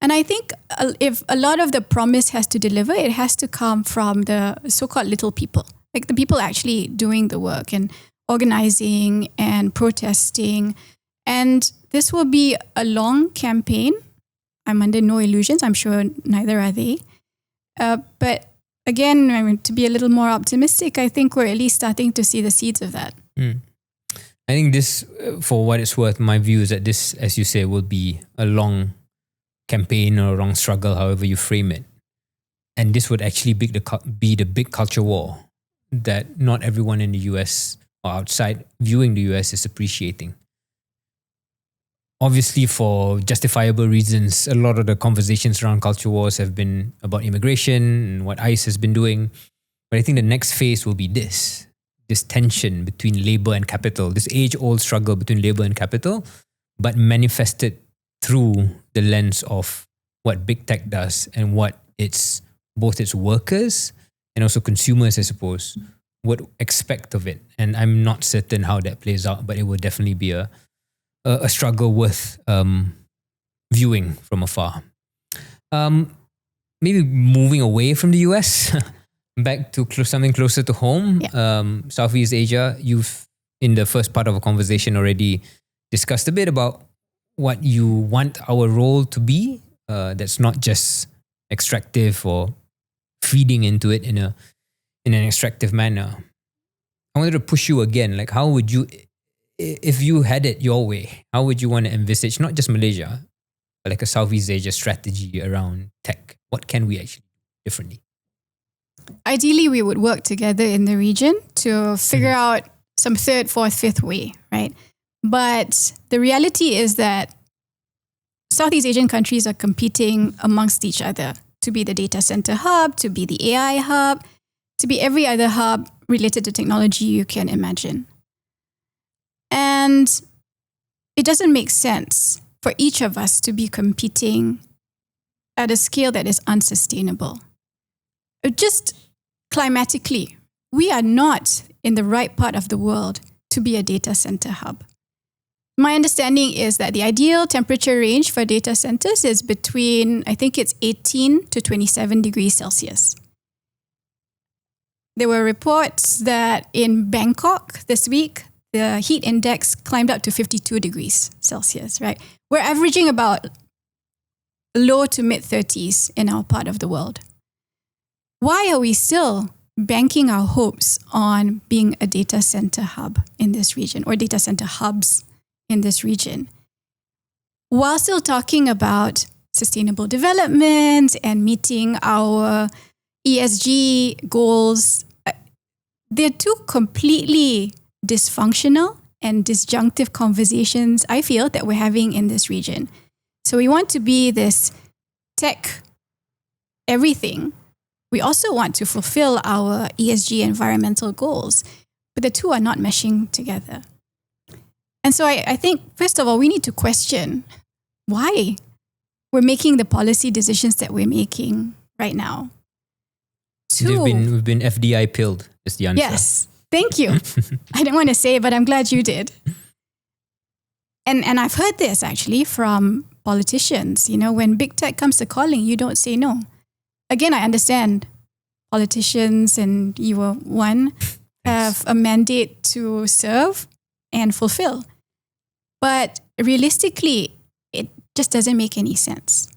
And I think if a lot of the promise has to deliver, it has to come from the so-called little people, like the people actually doing the work and organizing and protesting. And this will be a long campaign. I'm under no illusions. I'm sure neither are they. But again, I mean, to be a little more optimistic, I think we're at least starting to see the seeds of that. I think this, for what it's worth, my view is that this, as you say, will be a long campaign or a long struggle, however you frame it. And this would actually be the big culture war that not everyone in the US or outside viewing the US is appreciating. Obviously, for justifiable reasons, a lot of the conversations around culture wars have been about immigration and what ICE has been doing. But I think the next phase will be this tension between labor and capital, this age-old struggle between labor and capital, but manifested through the lens of what big tech does and what both its workers and also consumers, I suppose, would expect of it. And I'm not certain how that plays out, but it will definitely be a struggle worth viewing from afar. Maybe moving away from the US, back to something closer to home, Southeast Asia. You've, in the first part of a conversation, already discussed a bit about what you want our role to be. That's not just extractive or feeding into it in an extractive manner. I wanted to push you again. Like, how would you, if you had it your way, how would you want to envisage not just Malaysia, but like a Southeast Asia strategy around tech? What can we actually do differently? Ideally, we would work together in the region to figure out some third, fourth, fifth way, right? But the reality is that Southeast Asian countries are competing amongst each other to be the data center hub, to be the AI hub, to be every other hub related to technology you can imagine. And it doesn't make sense for each of us to be competing at a scale that is unsustainable. Just climatically, we are not in the right part of the world to be a data center hub. My understanding is that the ideal temperature range for data centers is between, I think it's 18 to 27 degrees Celsius. There were reports that in Bangkok this week, the heat index climbed up to 52 degrees Celsius, right? We're averaging about low to mid 30s in our part of the world. why are we still banking our hopes on being a data center hub in this region or data center hubs in this region? While still talking about sustainable development and meeting our ESG goals, they're two completely dysfunctional and disjunctive conversations, I feel, that we're having in this region. So we want to be this tech everything. We also want to fulfill our ESG environmental goals, but the two are not meshing together. And so I think, first of all, we need to question why we're making the policy decisions that we're making right now. We've been FDI pilled, is the answer. Yes, thank you. I didn't want to say it, but I'm glad you did. And I've heard this actually from politicians. You know, when big tech comes to calling, you don't say no. Again, I understand politicians, and you were one, have a mandate to serve and fulfill. But realistically, it just doesn't make any sense.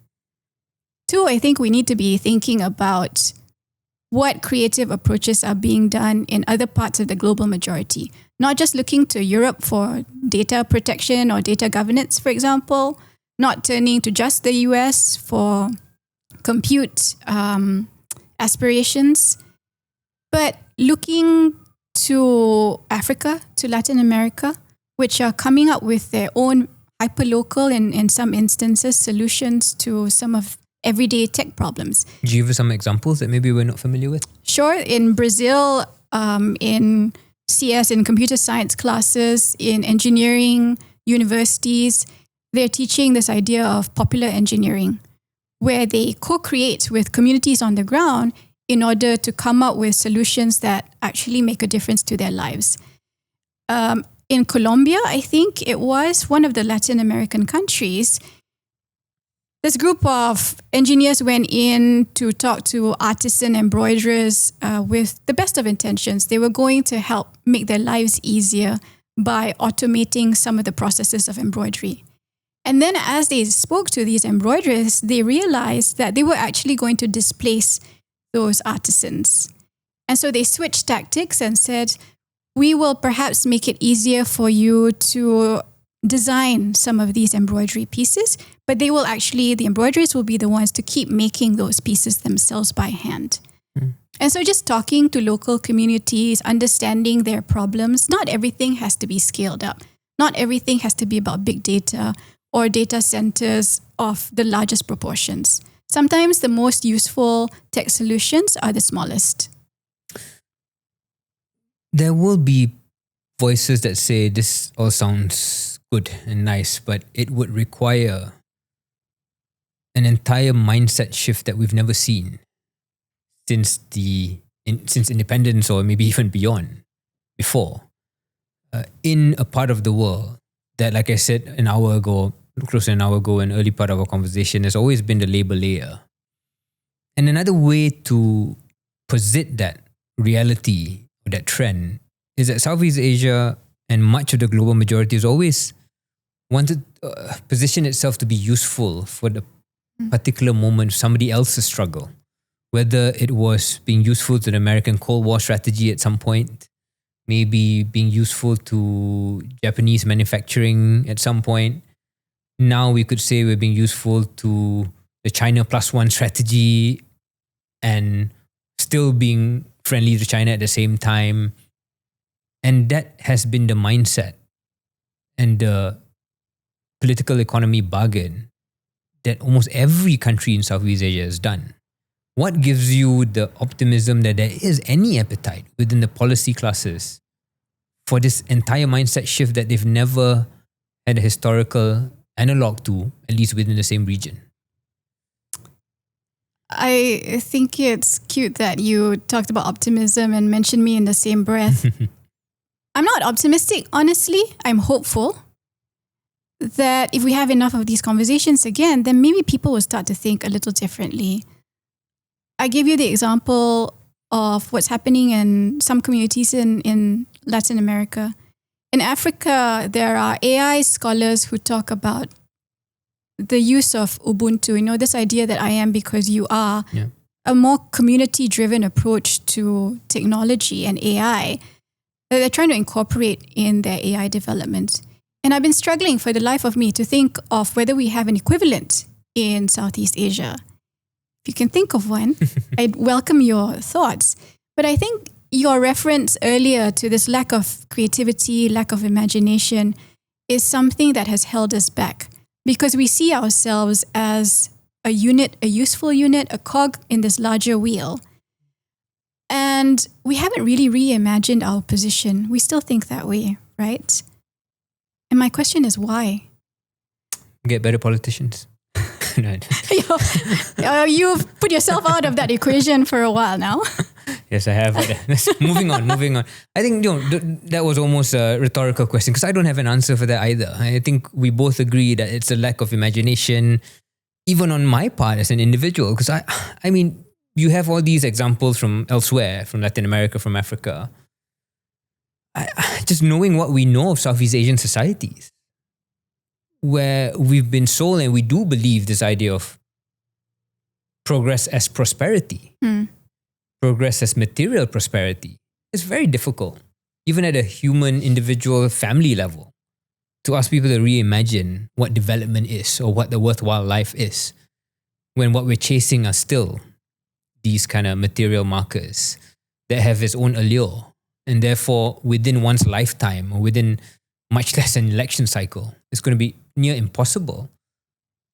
Two, I think we need to be thinking about what creative approaches are being done in other parts of the global majority. Not just looking to Europe for data protection or data governance, for example, not turning to just the US for compute aspirations, but looking to Africa, to Latin America, which are coming up with their own hyperlocal and, in some instances, solutions to some of everyday tech problems. Do you have some examples that maybe we're not familiar with? Sure. In Brazil, in CS, in computer science classes, in engineering universities, they're teaching this idea of popular engineering, where they co-create with communities on the ground in order to come up with solutions that actually make a difference to their lives. In Colombia, I think it was one of the Latin American countries, this group of engineers went in to talk to artisan embroiderers with the best of intentions. They were going to help make their lives easier by automating some of the processes of embroidery. And then as they spoke to these embroiderers, they realized that they were actually going to displace those artisans. And so they switched tactics and said, we will perhaps make it easier for you to design some of these embroidery pieces, but they will actually, the embroiderers will be the ones to keep making those pieces themselves by hand. And so just talking to local communities, understanding their problems, not everything has to be scaled up. Not everything has to be about big data or data centers of the largest proportions. Sometimes the most useful tech solutions are the smallest. There will be voices that say this all sounds good and nice, but it would require an entire mindset shift that we've never seen since independence, or maybe even before, in a part of the world that, like I said close to an hour ago, an early part of our conversation, has always been the labor layer. And another way to posit that reality, or that trend, is that Southeast Asia and much of the global majority has always wanted to position itself to be useful for the particular moment of somebody else's struggle. Whether it was being useful to the American Cold War strategy at some point, maybe being useful to Japanese manufacturing at some point. Now we could say we're being useful to the China +1 strategy and still being friendly to China at the same time. And that has been the mindset and the political economy bargain that almost every country in Southeast Asia has done. What gives you the optimism that there is any appetite within the policy classes for this entire mindset shift that they've never had a historical analog to, at least within the same region? I think it's cute that you talked about optimism and mentioned me in the same breath. I'm not optimistic, honestly. I'm hopeful that if we have enough of these conversations again, then maybe people will start to think a little differently. I gave you the example of what's happening in some communities in Latin America. In Africa, there are AI scholars who talk about the use of Ubuntu, this idea that I am because you are, a more community-driven approach to technology and AI that they're trying to incorporate in their AI development. And I've been struggling for the life of me to think of whether we have an equivalent in Southeast Asia. If you can think of one, I'd welcome your thoughts. But I think your reference earlier to this lack of creativity, lack of imagination is something that has held us back because we see ourselves as a unit, a useful unit, a cog in this larger wheel. And we haven't really reimagined our position. We still think that way, right? And my question is why? Get better politicians. You've put yourself out of that equation for a while now. Yes, I have. Moving on. I think that was almost a rhetorical question because I don't have an answer for that either. I think we both agree that it's a lack of imagination, even on my part as an individual. Because I mean, you have all these examples from elsewhere, from Latin America, from Africa. Just knowing what we know of Southeast Asian societies, where we've been sold and we do believe this idea of progress as prosperity, progress as material prosperity, is very difficult, even at a human, individual, family level, to ask people to reimagine what development is or what the worthwhile life is, when what we're chasing are still these kind of material markers that have its own allure. And therefore, within one's lifetime or within much less an election cycle, it's going to be near impossible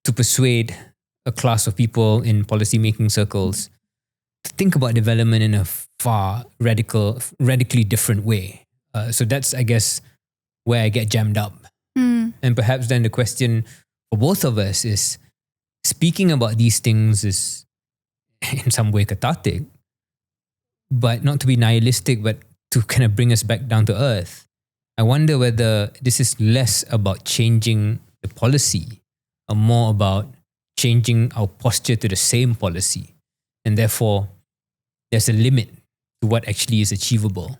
to persuade a class of people in policy-making circles to think about development in a far radically different way. So that's, I guess, where I get jammed up. And perhaps then the question for both of us is, speaking about these things is in some way cathartic, but not to be nihilistic, but to kind of bring us back down to earth. I wonder whether this is less about changing the policy or more about changing our posture to the same policy. And therefore, there's a limit to what actually is achievable,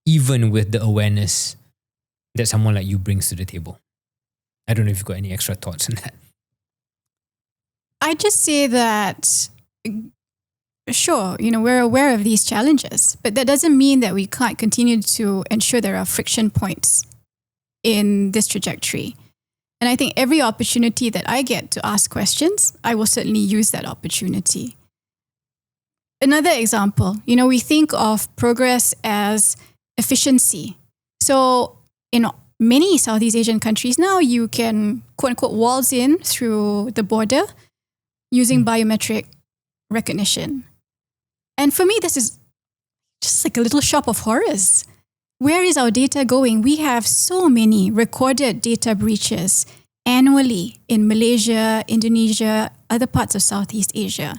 even with the awareness that someone like you brings to the table. I don't know if you've got any extra thoughts on that. I just say that, sure, we're aware of these challenges, but that doesn't mean that we can't continue to ensure there are friction points in this trajectory. And I think every opportunity that I get to ask questions, I will certainly use that opportunity. Another example, we think of progress as efficiency. So in many Southeast Asian countries now, you can quote unquote waltz in through the border using biometric recognition. And for me, this is just like a little shop of horrors. Where is our data going? We have so many recorded data breaches annually in Malaysia, Indonesia, other parts of Southeast Asia.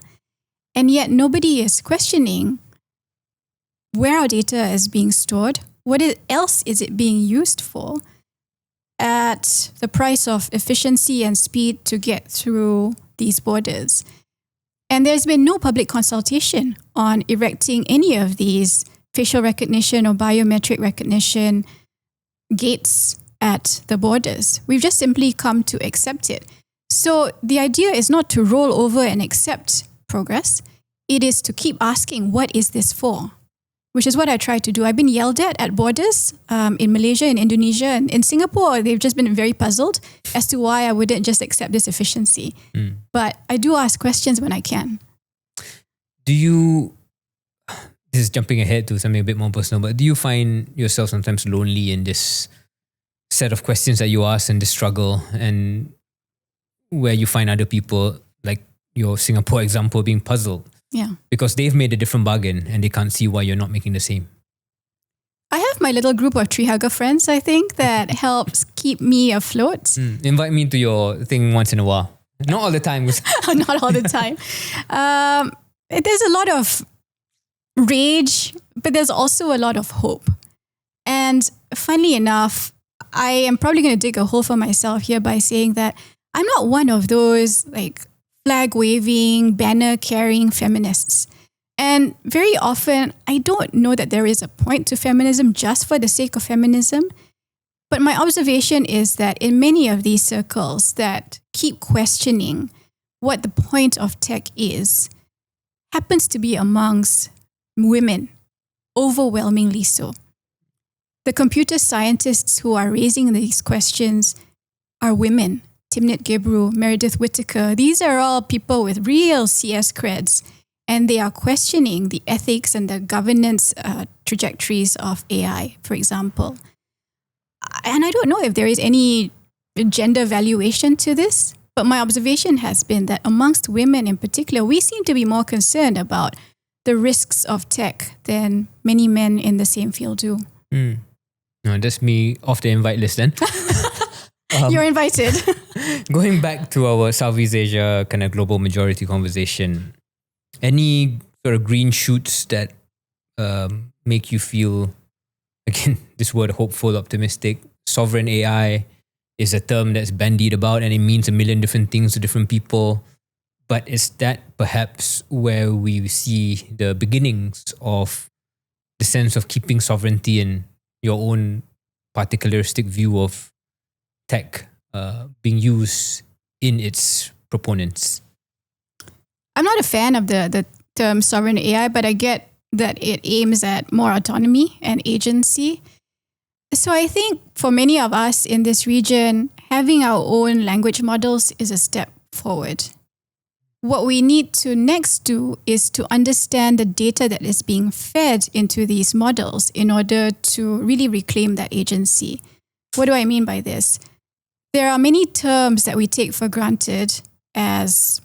And yet nobody is questioning where our data is being stored, what else is it being used for, at the price of efficiency and speed to get through these borders. And there's been no public consultation on erecting any of these facial recognition or biometric recognition gates at the borders. We've just simply come to accept it. So the idea is not to roll over and accept progress. It is to keep asking, what is this for? Which is what I try to do. I've been yelled at borders in Malaysia, in Indonesia, and in Singapore. They've just been very puzzled as to why I wouldn't just accept this efficiency. But I do ask questions when I can. This is jumping ahead to something a bit more personal, but do you find yourself sometimes lonely in this set of questions that you ask and this struggle, and where you find other people, like your Singapore example, being puzzled? Yeah. Because they've made a different bargain and they can't see why you're not making the same. I have my little group of tree hugger friends, I think, that helps keep me afloat. Invite me to your thing once in a while. Not all the time. Not all the time. There's a lot of rage, but there's also a lot of hope. And funnily enough, I am probably going to dig a hole for myself here by saying that I'm not one of those flag-waving, banner-carrying feminists. And very often, I don't know that there is a point to feminism just for the sake of feminism. But my observation is that in many of these circles that keep questioning what the point of tech is, happens to be amongst women, overwhelmingly so. The computer scientists who are raising these questions are women. Timnit Gebru, Meredith Whittaker, these are all people with real CS creds, and they are questioning the ethics and the governance trajectories of AI, for example. And I don't know if there is any gender valuation to this, but my observation has been that amongst women in particular, we seem to be more concerned about the risks of tech than many men in the same field do. No, that's me off the invite list then. You're invited. Going back to our Southeast Asia kind of global majority conversation, any sort of green shoots that make you feel, again, this word hopeful, optimistic? Sovereign AI is a term that's bandied about and it means a million different things to different people. But is that perhaps where we see the beginnings of the sense of keeping sovereignty in your own particularistic view of tech being used in its proponents? I'm not a fan of the term sovereign AI, but I get that it aims at more autonomy and agency. So I think for many of us in this region, having our own language models is a step forward. What we need to next do is to understand the data that is being fed into these models in order to really reclaim that agency. What do I mean by this? There are many terms that we take for granted as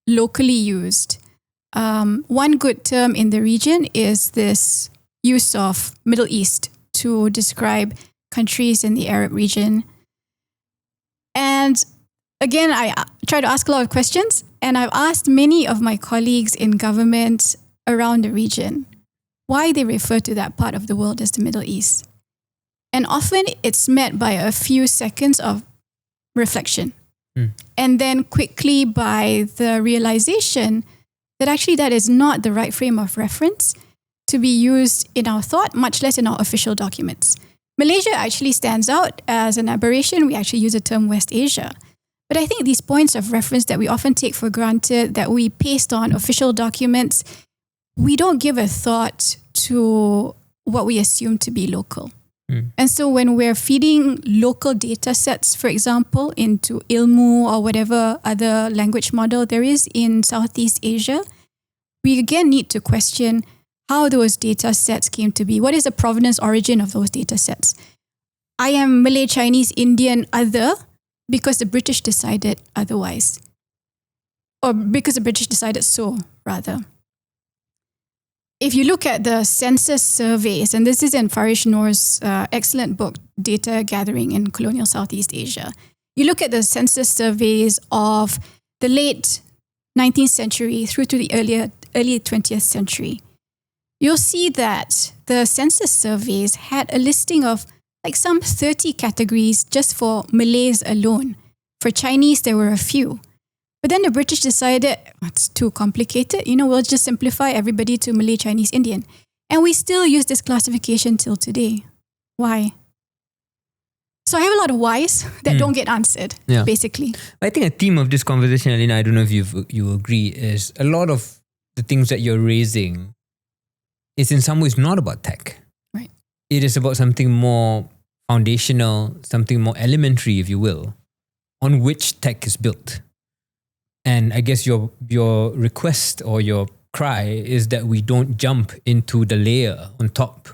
locally used. One good term in the region is this use of Middle East to describe countries in the Arab region. And again, I try to ask a lot of questions, and I've asked many of my colleagues in government around the region why they refer to that part of the world as the Middle East. And often it's met by a few seconds of reflection. And then quickly by the realization that actually that is not the right frame of reference to be used in our thought, much less in our official documents. Malaysia actually stands out as an aberration. We actually use the term West Asia. But I think these points of reference that we often take for granted, that we paste on official documents, we don't give a thought to what we assume to be local. And so when we're feeding local data sets, for example, into Ilmu or whatever other language model there is in Southeast Asia, we again need to question how those data sets came to be. What is the provenance origin of those data sets? I am Malay, Chinese, Indian, other, because the British decided otherwise. Or because the British decided so, rather. If you look at the census surveys, and this is in Farish Noor's excellent book, Data Gathering in Colonial Southeast Asia, you look at the census surveys of the late 19th century through to the early 20th century, you'll see that the census surveys had a listing of like some 30 categories just for Malays alone. For Chinese, there were a few. But then the British decided, it's too complicated, we'll just simplify everybody to Malay, Chinese, Indian. And we still use this classification till today. Why? So I have a lot of whys that don't get answered, basically. I think a theme of this conversation, Elina, I don't know if you agree, is a lot of the things that you're raising is in some ways not about tech. Right. It is about something more foundational, something more elementary, if you will, on which tech is built. And I guess your request or your cry is that we don't jump into the layer on top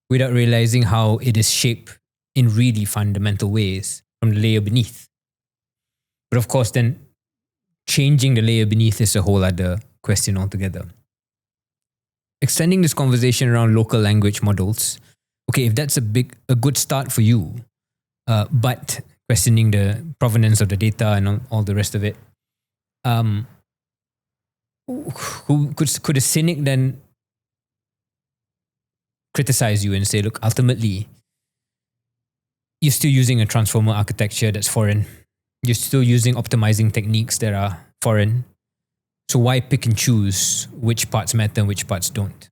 without realizing how it is shaped in really fundamental ways from the layer beneath. But of course, then changing the layer beneath is a whole other question altogether. Extending this conversation around local language models, okay, if that's a good start for you, but questioning the provenance of the data and all the rest of it, could a cynic then criticize you and say, look, ultimately, you're still using a transformer architecture that's foreign. You're still using optimizing techniques that are foreign. So why pick and choose which parts matter and which parts don't?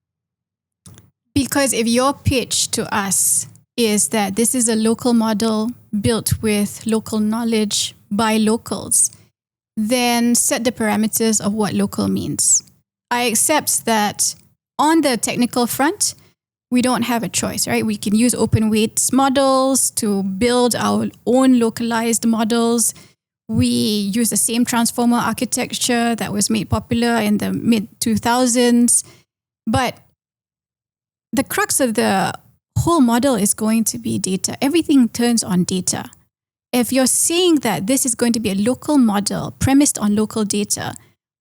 Because if your pitch to us is that this is a local model built with local knowledge by locals, then set the parameters of what local means. I accept that on the technical front, we don't have a choice, right? We can use open weights models to build our own localized models. We use the same transformer architecture that was made popular in the mid-2000s. But the crux of the whole model is going to be data. Everything turns on data. If you're saying that this is going to be a local model premised on local data,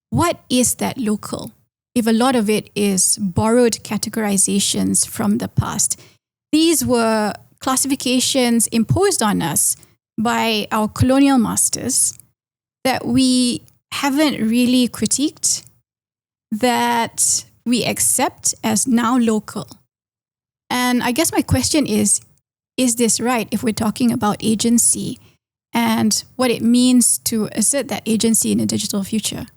what is that local? If a lot of it is borrowed categorizations from the past. These were classifications imposed on us by our colonial masters that we haven't really critiqued, that we accept as now local. And I guess my question is this right if we're talking about agency and what it means to assert that agency in a digital future?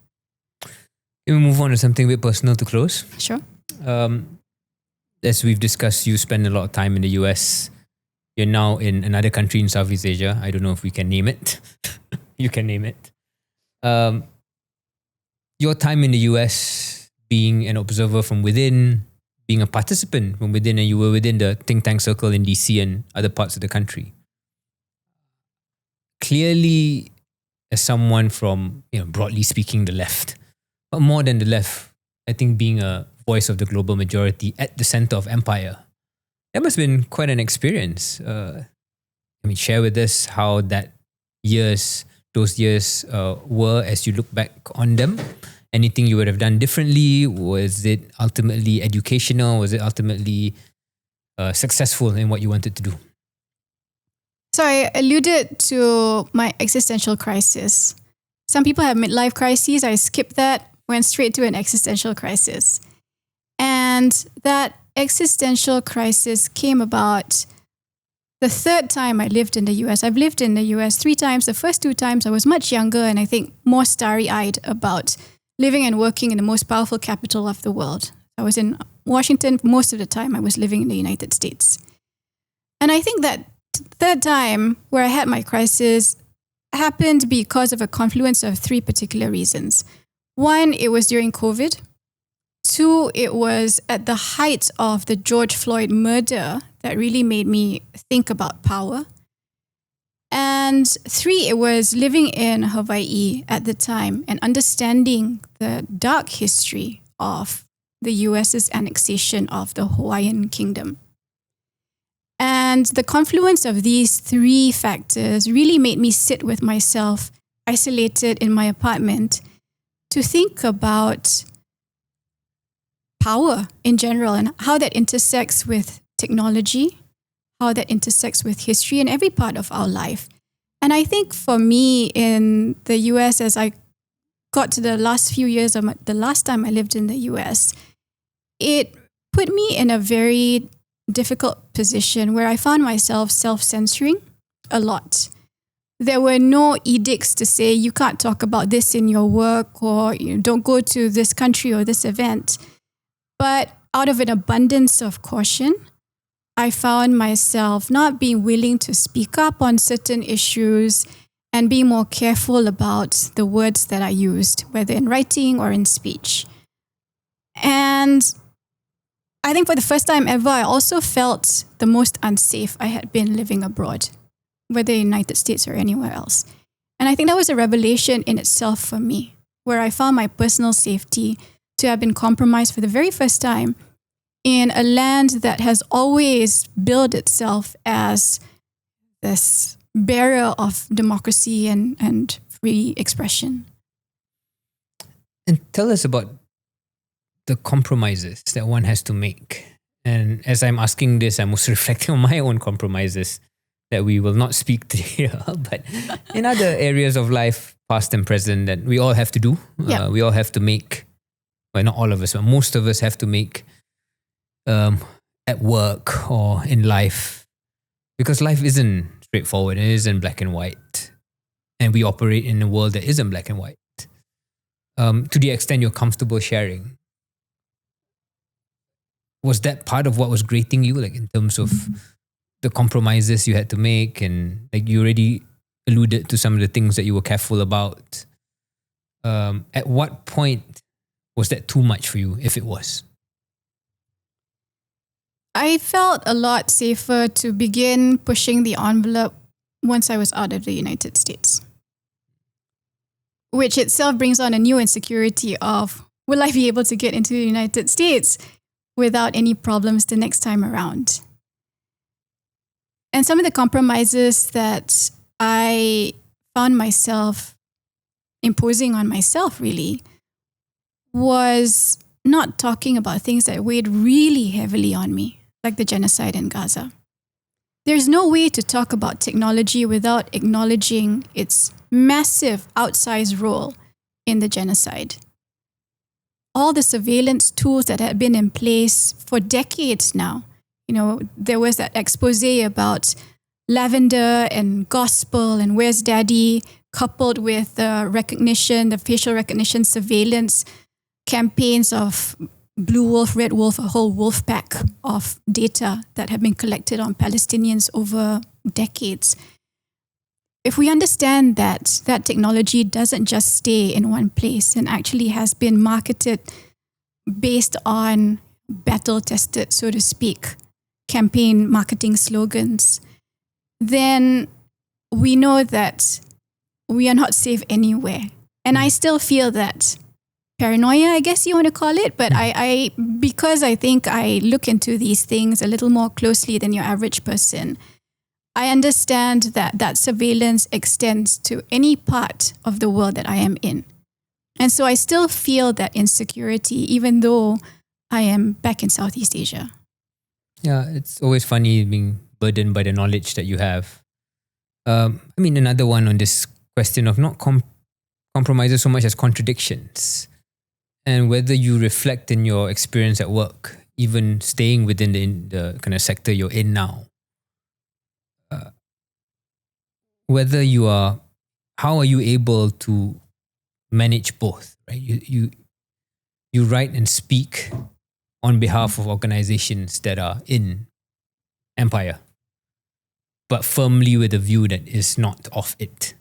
Can we move on to something a bit personal to close? Sure. As we've discussed, you spend a lot of time in the US. You're now in another country in Southeast Asia. I don't know if we can name it. You can name it. Your time in the US, being an observer from within, being a participant from within, and you were within the think tank circle in DC and other parts of the country. Clearly, as someone from, broadly speaking, the left, but more than the left, I think being a voice of the global majority at the center of empire, that must have been quite an experience. Share with us how those years were as you look back on them. Anything you would have done differently? Was it ultimately educational? Was it ultimately successful in what you wanted to do? So I alluded to my existential crisis. Some people have midlife crises. I skipped that, went straight to an existential crisis. And that existential crisis came about the third time I lived in the US. I've lived in the US 3 times. The first 2 times I was much younger and I think more starry-eyed about living and working in the most powerful capital of the world. I was in Washington. Most of the time I was living in the United States. And I think that third time where I had my crisis happened because of a confluence of 3 particular reasons. 1, it was during COVID. 2, it was at the height of the George Floyd murder that really made me think about power. And 3, it was living in Hawaii at the time and understanding the dark history of the US's annexation of the Hawaiian Kingdom. And the confluence of these 3 factors really made me sit with myself, isolated in my apartment, to think about power in general and how that intersects with technology, how that intersects with history in every part of our life. And I think for me in the US, as I got to the last few years of the last time I lived in the US, it put me in a very difficult position where I found myself self-censoring a lot. There were no edicts to say you can't talk about this in your work or don't go to this country or this event. But out of an abundance of caution, I found myself not being willing to speak up on certain issues and be more careful about the words that I used, whether in writing or in speech. And I think for the first time ever, I also felt the most unsafe I had been living abroad, whether in the United States or anywhere else. And I think that was a revelation in itself for me, where I found my personal safety to have been compromised for the very first time in a land that has always billed itself as this bearer of democracy and free expression. And tell us about the compromises that one has to make. And as I'm asking this, I'm also reflecting on my own compromises that we will not speak to here, but in other areas of life, past and present, that we all have to do. Yeah. We all have to make, well, not all of us, but most of us have to make at work or in life, because life isn't straightforward. It isn't black and white. And we operate in a world that isn't black and white. To the extent you're comfortable sharing, was that part of what was grating you, like in terms of the compromises you had to make? And like you already alluded to some of the things that you were careful about. At what point was that too much for you if it was? I felt a lot safer to begin pushing the envelope once I was out of the United States, which itself brings on a new insecurity of, will I be able to get into the United States without any problems the next time around? And some of the compromises that I found myself imposing on myself really was not talking about things that weighed really heavily on me, like the genocide in Gaza. There's no way to talk about technology without acknowledging its massive outsized role in the genocide. All the surveillance tools that had been in place for decades now. There was that expose about lavender and gospel and where's daddy, coupled with the facial recognition surveillance campaigns of Blue Wolf, Red Wolf, a whole wolf pack of data that have been collected on Palestinians over decades. If we understand that technology doesn't just stay in one place and actually has been marketed based on battle-tested, so to speak, campaign marketing slogans, then we know that we are not safe anywhere. And I still feel that paranoia, I guess you want to call it, but because I think I look into these things a little more closely than your average person, I understand that surveillance extends to any part of the world that I am in. And so I still feel that insecurity, even though I am back in Southeast Asia. Yeah, it's always funny being burdened by the knowledge that you have. Another one on this question of not compromises so much as contradictions, and whether you reflect in your experience at work, even staying within the kind of sector you're in now. How are you able to manage both? Right? You write and speak on behalf of organizations that are in empire, but firmly with a view that is not of it.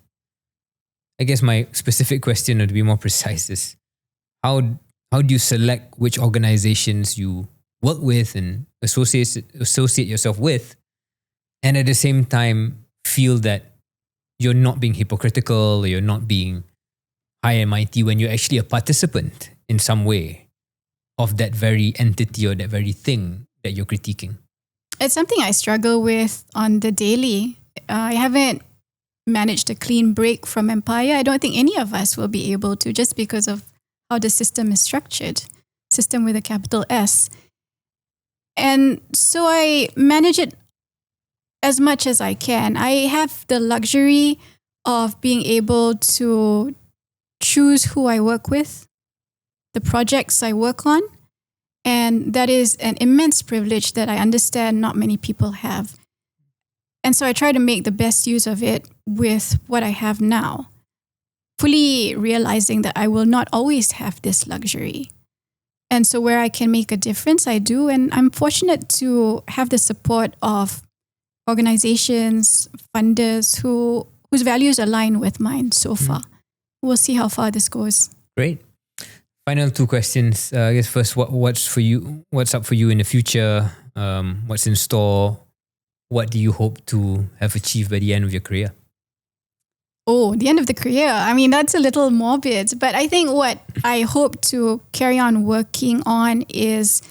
I guess my specific question, or to be more precise, is how do you select which organizations you work with and associate yourself with, and at the same time feel that you're not being hypocritical or you're not being high and mighty when you're actually a participant in some way of that very entity or that very thing that you're critiquing? It's something I struggle with on the daily. I haven't managed a clean break from empire. I don't think any of us will be able to, just because of how the system is structured. System with a capital S. And so I manage it as much as I can. I have the luxury of being able to choose who I work with, the projects I work on, and that is an immense privilege that I understand not many people have. And so I try to make the best use of it with what I have now, fully realizing that I will not always have this luxury. And so where I can make a difference, I do. And I'm fortunate to have the support of organizations, funders whose values align with mine so far. We'll see how far this goes. Great. Final two questions. I guess first, what's for you? What's up for you in the future? What's in store? What do you hope to have achieved by the end of your career? Oh, the end of the career. That's a little morbid, but I think what I hope to carry on working on is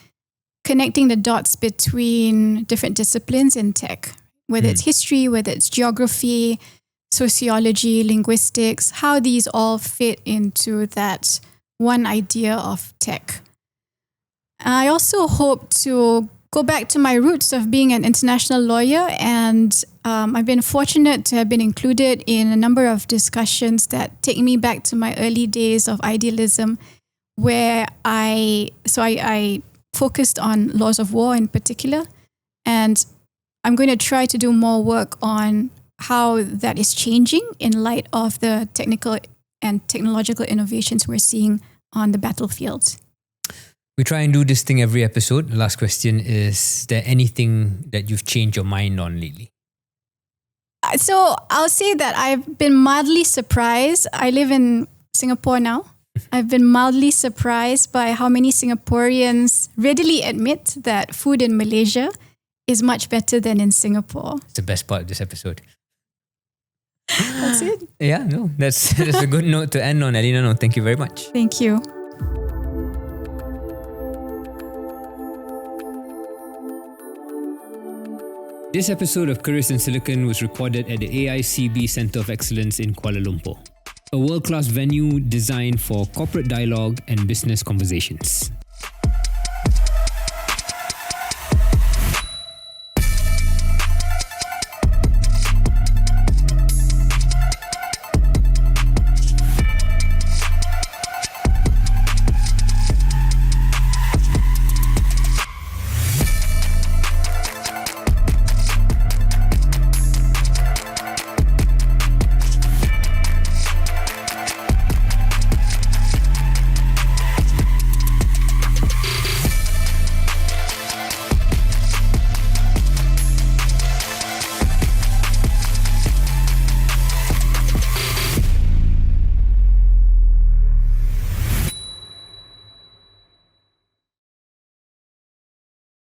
connecting the dots between different disciplines in tech, whether it's history, whether it's geography, sociology, linguistics, how these all fit into that one idea of tech. I also hope to go back to my roots of being an international lawyer, and I've been fortunate to have been included in a number of discussions that take me back to my early days of idealism, where I focused on laws of war in particular, and I'm going to try to do more work on how that is changing in light of the technical and technological innovations we're seeing on the battlefield. We try and do this thing every episode. The last question is there anything that you've changed your mind on lately? So I'll say that I've been mildly surprised. I live in Singapore now, I've been mildly surprised by how many Singaporeans readily admit that food in Malaysia is much better than in Singapore. It's the best part of this episode. That's it. Yeah, no, that's a good note to end on, Elina Noor. Thank you very much. Thank you. This episode of Keris Silicon was recorded at the AICB Centre of Excellence in Kuala Lumpur, a world-class venue designed for corporate dialogue and business conversations.